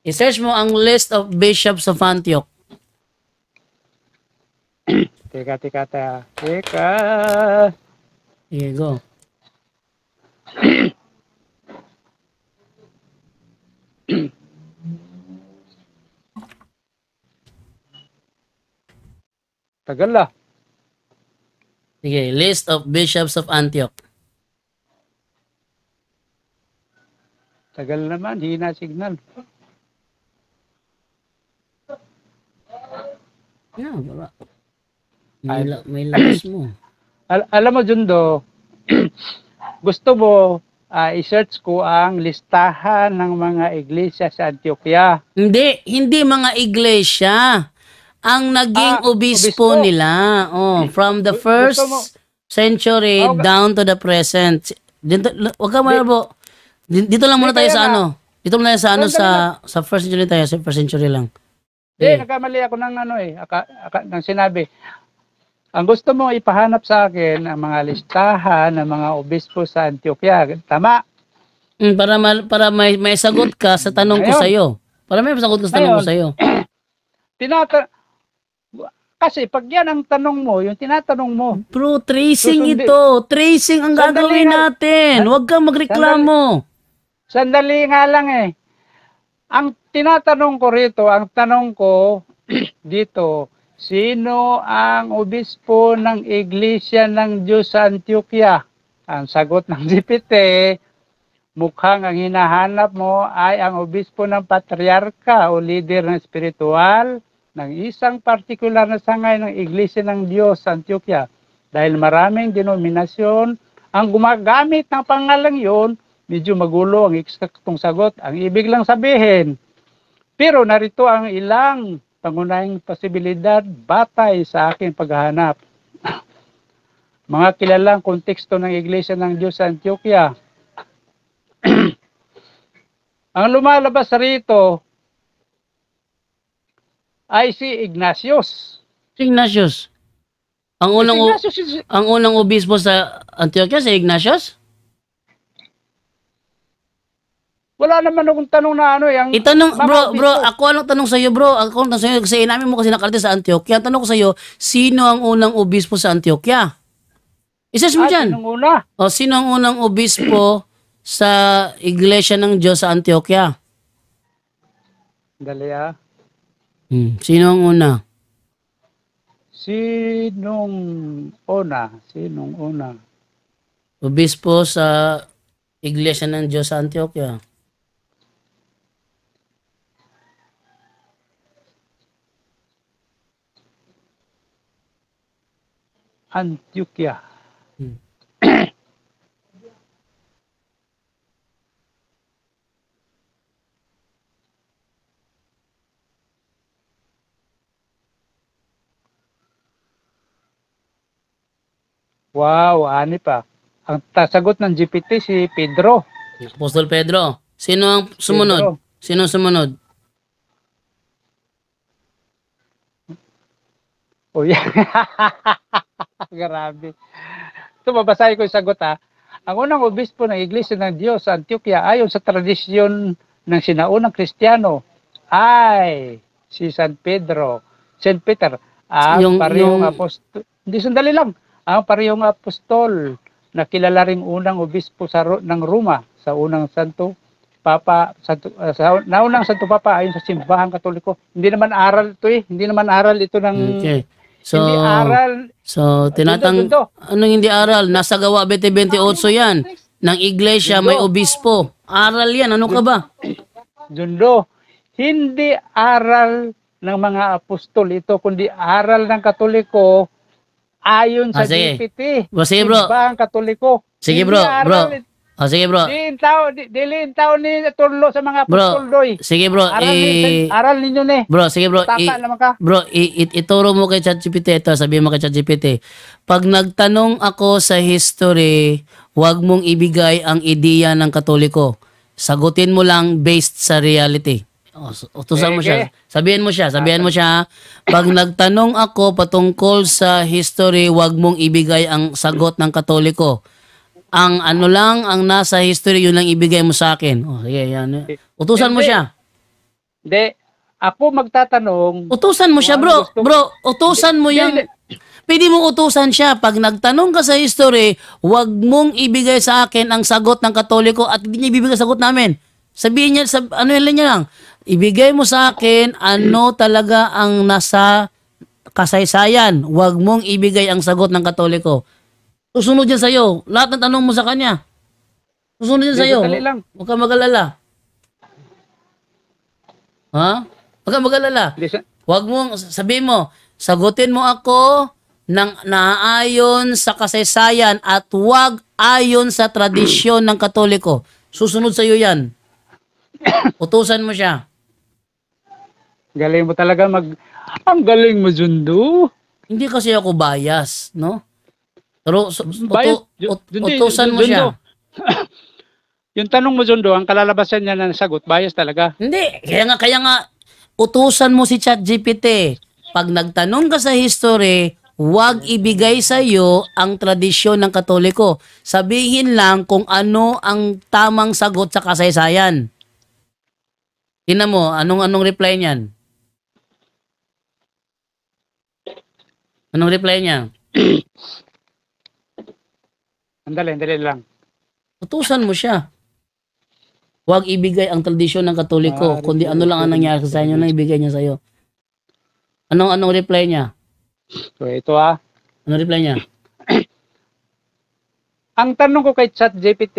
i-search mo ang list of bishops of Antioch. Teka. Sige, go. Tagal lah. Sige, list of bishops of Antioch. Tagal naman, hina signal. Yeah, baba. May lakas mo. Alam mo, Jundo, gusto mo i-search ko ang listahan ng mga iglesia sa Antioquia. Hindi mga iglesia. Ang naging obispo nila. From the first century down to the present. Wag ka malabo. Dito lang muna tayo sa Dito muna tayo sa first century tayo. Sa first century lang. Nagkamali ako ng ng sinabi. Ang gusto mo ipahanap sa akin ang mga listahan ng mga obispo sa Antioquia. Tama? Para may sagot ka sa tanong ko sa iyo. Para may sagot ka sa tanong ko sa iyo. Kasi pag yan ang tanong mo, yung tinatanong mo. Bro, tracing ito. Tracing ang gagawin natin. Huwag kang magreklamo. Sandali nga lang eh. Ang tinatanong ko rito, ang tanong ko dito, sino ang obispo ng Iglesia ng Diyos sa Antioquia? Ang sagot ng dipite, mukhang ang hinahanap mo ay ang obispo ng patriarka o leader ng spiritual ng isang partikular na sangay ng Iglesia ng Diyos sa Antioquia. Dahil maraming denominasyon Ang gumagamit ng pangalang yon, medyo magulo ang eksaktong sagot. Ang ibig lang sabihin, pero narito ang ilang pangunahing posibilidad batay sa aking paghahanap. Mga kilalang konteksto ng Iglesia ng Diyos sa Antioquia. Ang lumalabas rito ay si Ignatius. Ignatius. Ang Si unang Ignatius ang unang obispo sa Antioquia si Ignatius? wala naman akong tanong na ano ang Itanong, mga bro, obispo. ako anong tanong sa iyo, bro? Ako anong tanong sa iyo kasi inamin mo kasi nakarating sa Antioquia. Ang tanong ko sa iyo, sino ang unang obispo sa Antioquia? Isa mo diyan. Sinong una? O sino ang unang obispo sa Iglesia ng Diyos sa Antioquia? Dali ah. Sino ang una? Sinong una? Sinong una? Obispo sa Iglesia ng Diyos sa Antioquia. Antioquia. Wow, ani pa. Ang sagot ng GPT si Pedro. Apostol Pedro. Sino ang sumunod? Pedro. Sino ang sumunod? Oh, yeah. Grabe. Ito, babasahin ko yung sagot ha. Ang unang obispo ng Iglesia ng Diyos sa Antioquia ayon sa tradisyon ng sinaunang Kristiyano ay si San Pedro. Saint Peter. Ang parehong apostol. Hindi, sandali lang. Ang parehong apostol na kilala ring unang obispo ng Roma sa unang Santo Papa, sa naunang Santo Papa ayon sa simbahang Katoliko. Hindi naman aral ito eh. Hindi naman aral ito ng... Okay. So, hindi aral. So, anong hindi aral? Nasa Gawa 20:28 yan. Ng iglesia may obispo. Aral yan. Ano ka ba? Jundo, hindi aral ng mga apostol ito, kundi aral ng Katoliko ayon sa sige. GPT. Sige, bro. Simbahang Katoliko. Sige, Hindi bro. aral- Sige, bro. Dili tao ni turlo sa mga apostol doy. Sige, bro. Aral ninyo ni. Bro, sige, bro. Taka naman ka. Bro, ituro mo kay ChatGPT ito. Sabihin mo kay ChatGPT. Pag nagtanong ako sa history, huwag mong ibigay ang ideya ng Katoliko. Sagutin mo lang based sa reality. Utusan mo siya. Sabihin mo siya. Pag nagtanong ako patungkol sa history, huwag mong ibigay ang sagot ng Katoliko. Ang ano lang, ang nasa history, yun lang ibigay mo sa akin. Sige, yan. Utusan mo siya. Hindi. Ako magtatanong. Utusan mo siya, bro. Bro, utusan mo yan. Pwede mo utusan siya. Pag nagtanong ka sa history, huwag mong ibigay sa akin ang sagot ng Katoliko at hindi niya ibibigay sagot namin. Sabihin niya, ano yun niya lang. Ibigay mo sa akin ano talaga ang nasa kasaysayan. Huwag mong ibigay ang sagot ng Katoliko. Susunod yan sa'yo. Lahat ng tanong mo sa kanya. Susunod yan sa'yo. Huwag kang mag-alala. Ha? Huwag kang mag-alala. Huwag mong, sabihin mo, sagutin mo ako ng naayon sa kasaysayan at huwag ayon sa tradisyon ng Katoliko. Susunod sa'yo yan. Utusan mo siya. Galing mo talaga ang galing mo, Jundo. Hindi kasi ako bias, no? Pero utusan mo siya. Yung tanong mo, Jundo, ang kalalabasan niya na sagot, bias talaga. Hindi. Kaya nga, utusan mo si ChatGPT. Pag nagtanong ka sa history, huwag ibigay sa iyo ang tradisyon ng Katoliko. Sabihin lang kung ano ang tamang sagot sa kasaysayan. Tingnan mo, anong reply niyan? Anong reply niya? Andali lang. Utusan mo siya. Huwag ibigay ang tradisyon ng Katoliko, kundi ano lang ang nangyari sa inyo na ibigay niya sa iyo. Anong reply niya? So, ito Anong reply niya? Ang tanong ko kay ChatGPT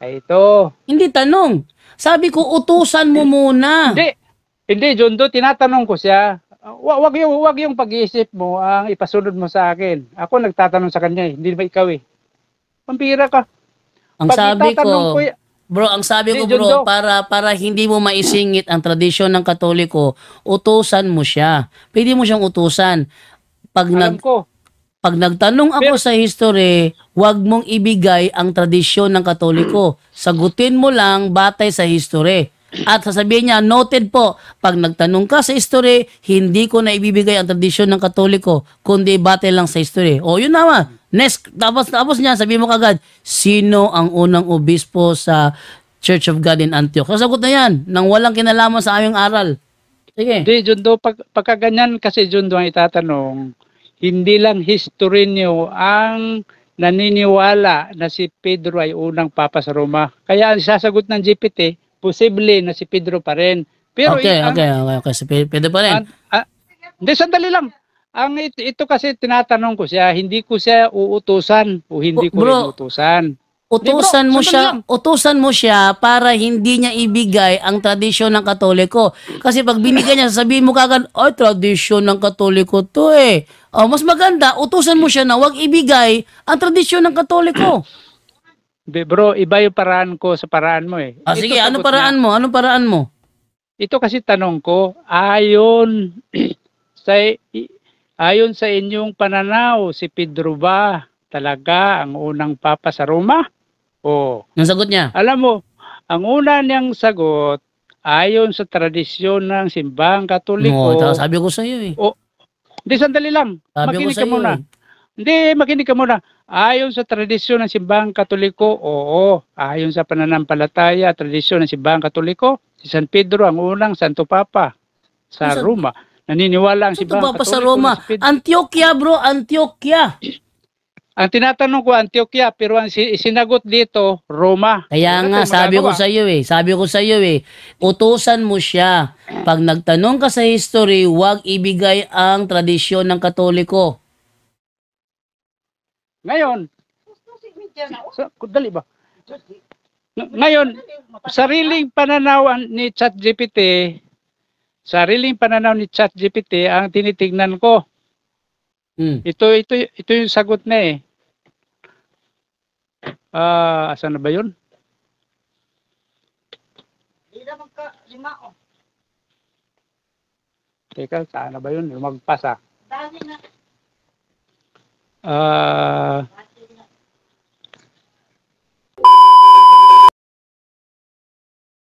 ay ito. Hindi tanong. Sabi ko, utusan mo muna. Hindi, Jundo, tinatanong ko siya. Wag yung pag-iisip mo ang ipasunod mo sa akin. Ako nagtatanong sa kanya hindi ba ikaw eh. Pambira ka. Ang Pag sabi itatanong ko, ko, bro, ang sabi ko Di, bro, Jondo. para hindi mo maisingit ang tradisyon ng Katoliko, utusan mo siya. Pwede mo siyang utusan. Pag Alam ko. pag nagtanong ako Pero, sa history, huwag mong ibigay ang tradisyon ng Katoliko. Sagutin mo lang batay sa history. At sasabihin niya, noted po, pag nagtanong ka sa history, hindi ko na ibibigay ang tradisyon ng Katoliko, kundi batay lang sa history. O, yun naman. Next, tapos niya, sabihin mo kagad, sino ang unang obispo sa Church of God in Antioch? Sasagot na yan, nang walang kinalaman sa aming aral. Sige. di, Jundo, pagka ganyan kasi, Jundo, ang itatanong, hindi lang history niyo ang naniniwala na si Pedro ay unang papa sa Roma. Kaya ang sasagot ng GPT, posible na si Pedro pa rin. Pero Okay. So, pwede pa rin. hindi, sandali lang. Ito kasi tinatanong ko siya, hindi ko siya uutusan o hindi ko rin Bro, uutusan. Utusan mo sandali siya, lang. utusan mo siya para hindi niya ibigay ang tradisyon ng Katoliko. Kasi pag binigay niya, sasabihin mo kagad, ay, tradisyon ng Katoliko to eh. O, mas maganda, utusan mo siya na wag ibigay ang tradisyon ng Katoliko. Bro, iba yung paraan ko sa paraan mo eh. Ito Sige, ano sagot paraan niya. mo? Anong paraan mo? Ito kasi tanong ko, ayon sa inyong pananaw, si Pedro ba talaga ang unang papa sa Roma? O, Ang sagot niya? alam mo, ang una niyang sagot, ayon sa tradisyon ng simbahang Katoliko, Sabi ko sa iyo eh. hindi, sandali lang, Sabi ko makinig sa ka iyo muna. eh. Hindi, makinig ka muna. Ayon sa tradisyon ng simbahang Katoliko, oo. Ayon sa pananampalataya, tradisyon ng simbahang Katoliko, si San Pedro ang unang Santo Papa sa Roma. Naniniwala ang Santo simbahang Papa sa Katoliko Roma. na si Pedro. Antioquia bro, Antioquia. Ang tinatanong ko, Antioquia, pero ang sinagot dito, Roma. Kaya nga, sabi ko sa iyo eh, utusan mo siya. Pag nagtanong ka sa history, huwag ibigay ang tradisyon ng Katoliko. Ngayon, dali ba? Ngayon, sariling pananaw ni ChatGPT ang tinitingnan ko. Ito yung sagot na eh. Asan na ba yun? Teka, saan na ba yun? Lumagpas ah.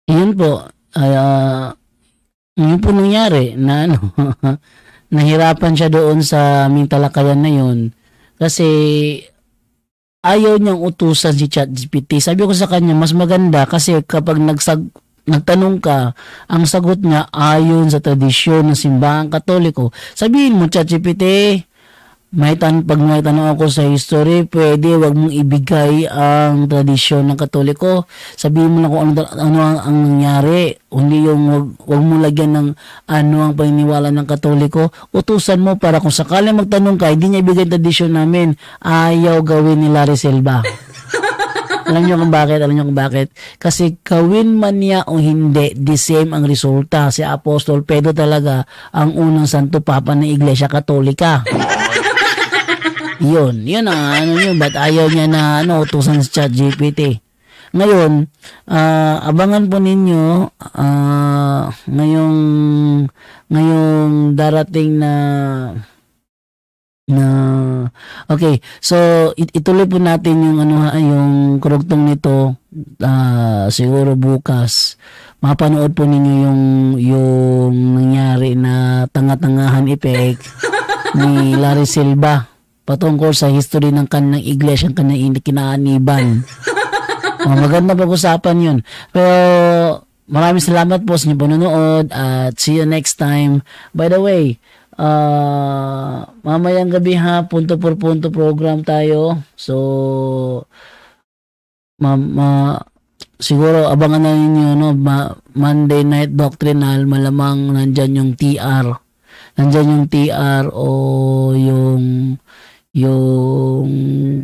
Yun po, yun po nangyari na nahirapan siya doon sa aming talakayan na yun kasi ayaw niyang utusan si ChatGPT. Sabi ko sa kanya, mas maganda kasi kapag nagtanong ka, ang sagot niya ayon sa tradisyon ng simbahang Katoliko. Sabihin mo, ChatGPT, pag may tanong ako sa history, pwede wag mong ibigay ang tradisyon ng Katoliko. Sabihin mo na kung ano ang nangyari. Hindi yung wag mo lagyan ng ano ang paniniwala ng Katoliko. Utusan mo para kung sakaling magtanong ka, hindi niya ibigay ang tradisyon namin. Ayaw gawin ni Larry Silva. Alam niyo kung bakit? Kasi gawin man niya o hindi, the same ang resulta. Si Apostol Pedro talaga ang unang Santo Papa ng Iglesia Katolika. Yun ang ba't ayaw niya na utusan sa ChatGPT. Ngayon, abangan po ninyo ngayong darating na okay, so ituloy po natin yung kurugtong nito siguro bukas. Mapanood po ninyo yung nangyari na tanga-tangahan effect ni Larry Silva patungkol sa history ng kanang iglesia, ang kanang kinaaniban. Maganda pag-usapan yun. Pero maraming salamat po sa inyong panonood at see you next time. By the way, mamayang gabi punto por punto program tayo. So, siguro abangan na ninyo, Monday Night Doctrinal, malamang nandyan yung TR. O yung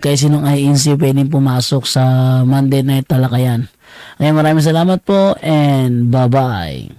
kay sinong INC pwedeng pumasok sa Monday Night Talakayan. Maraming salamat po and bye-bye.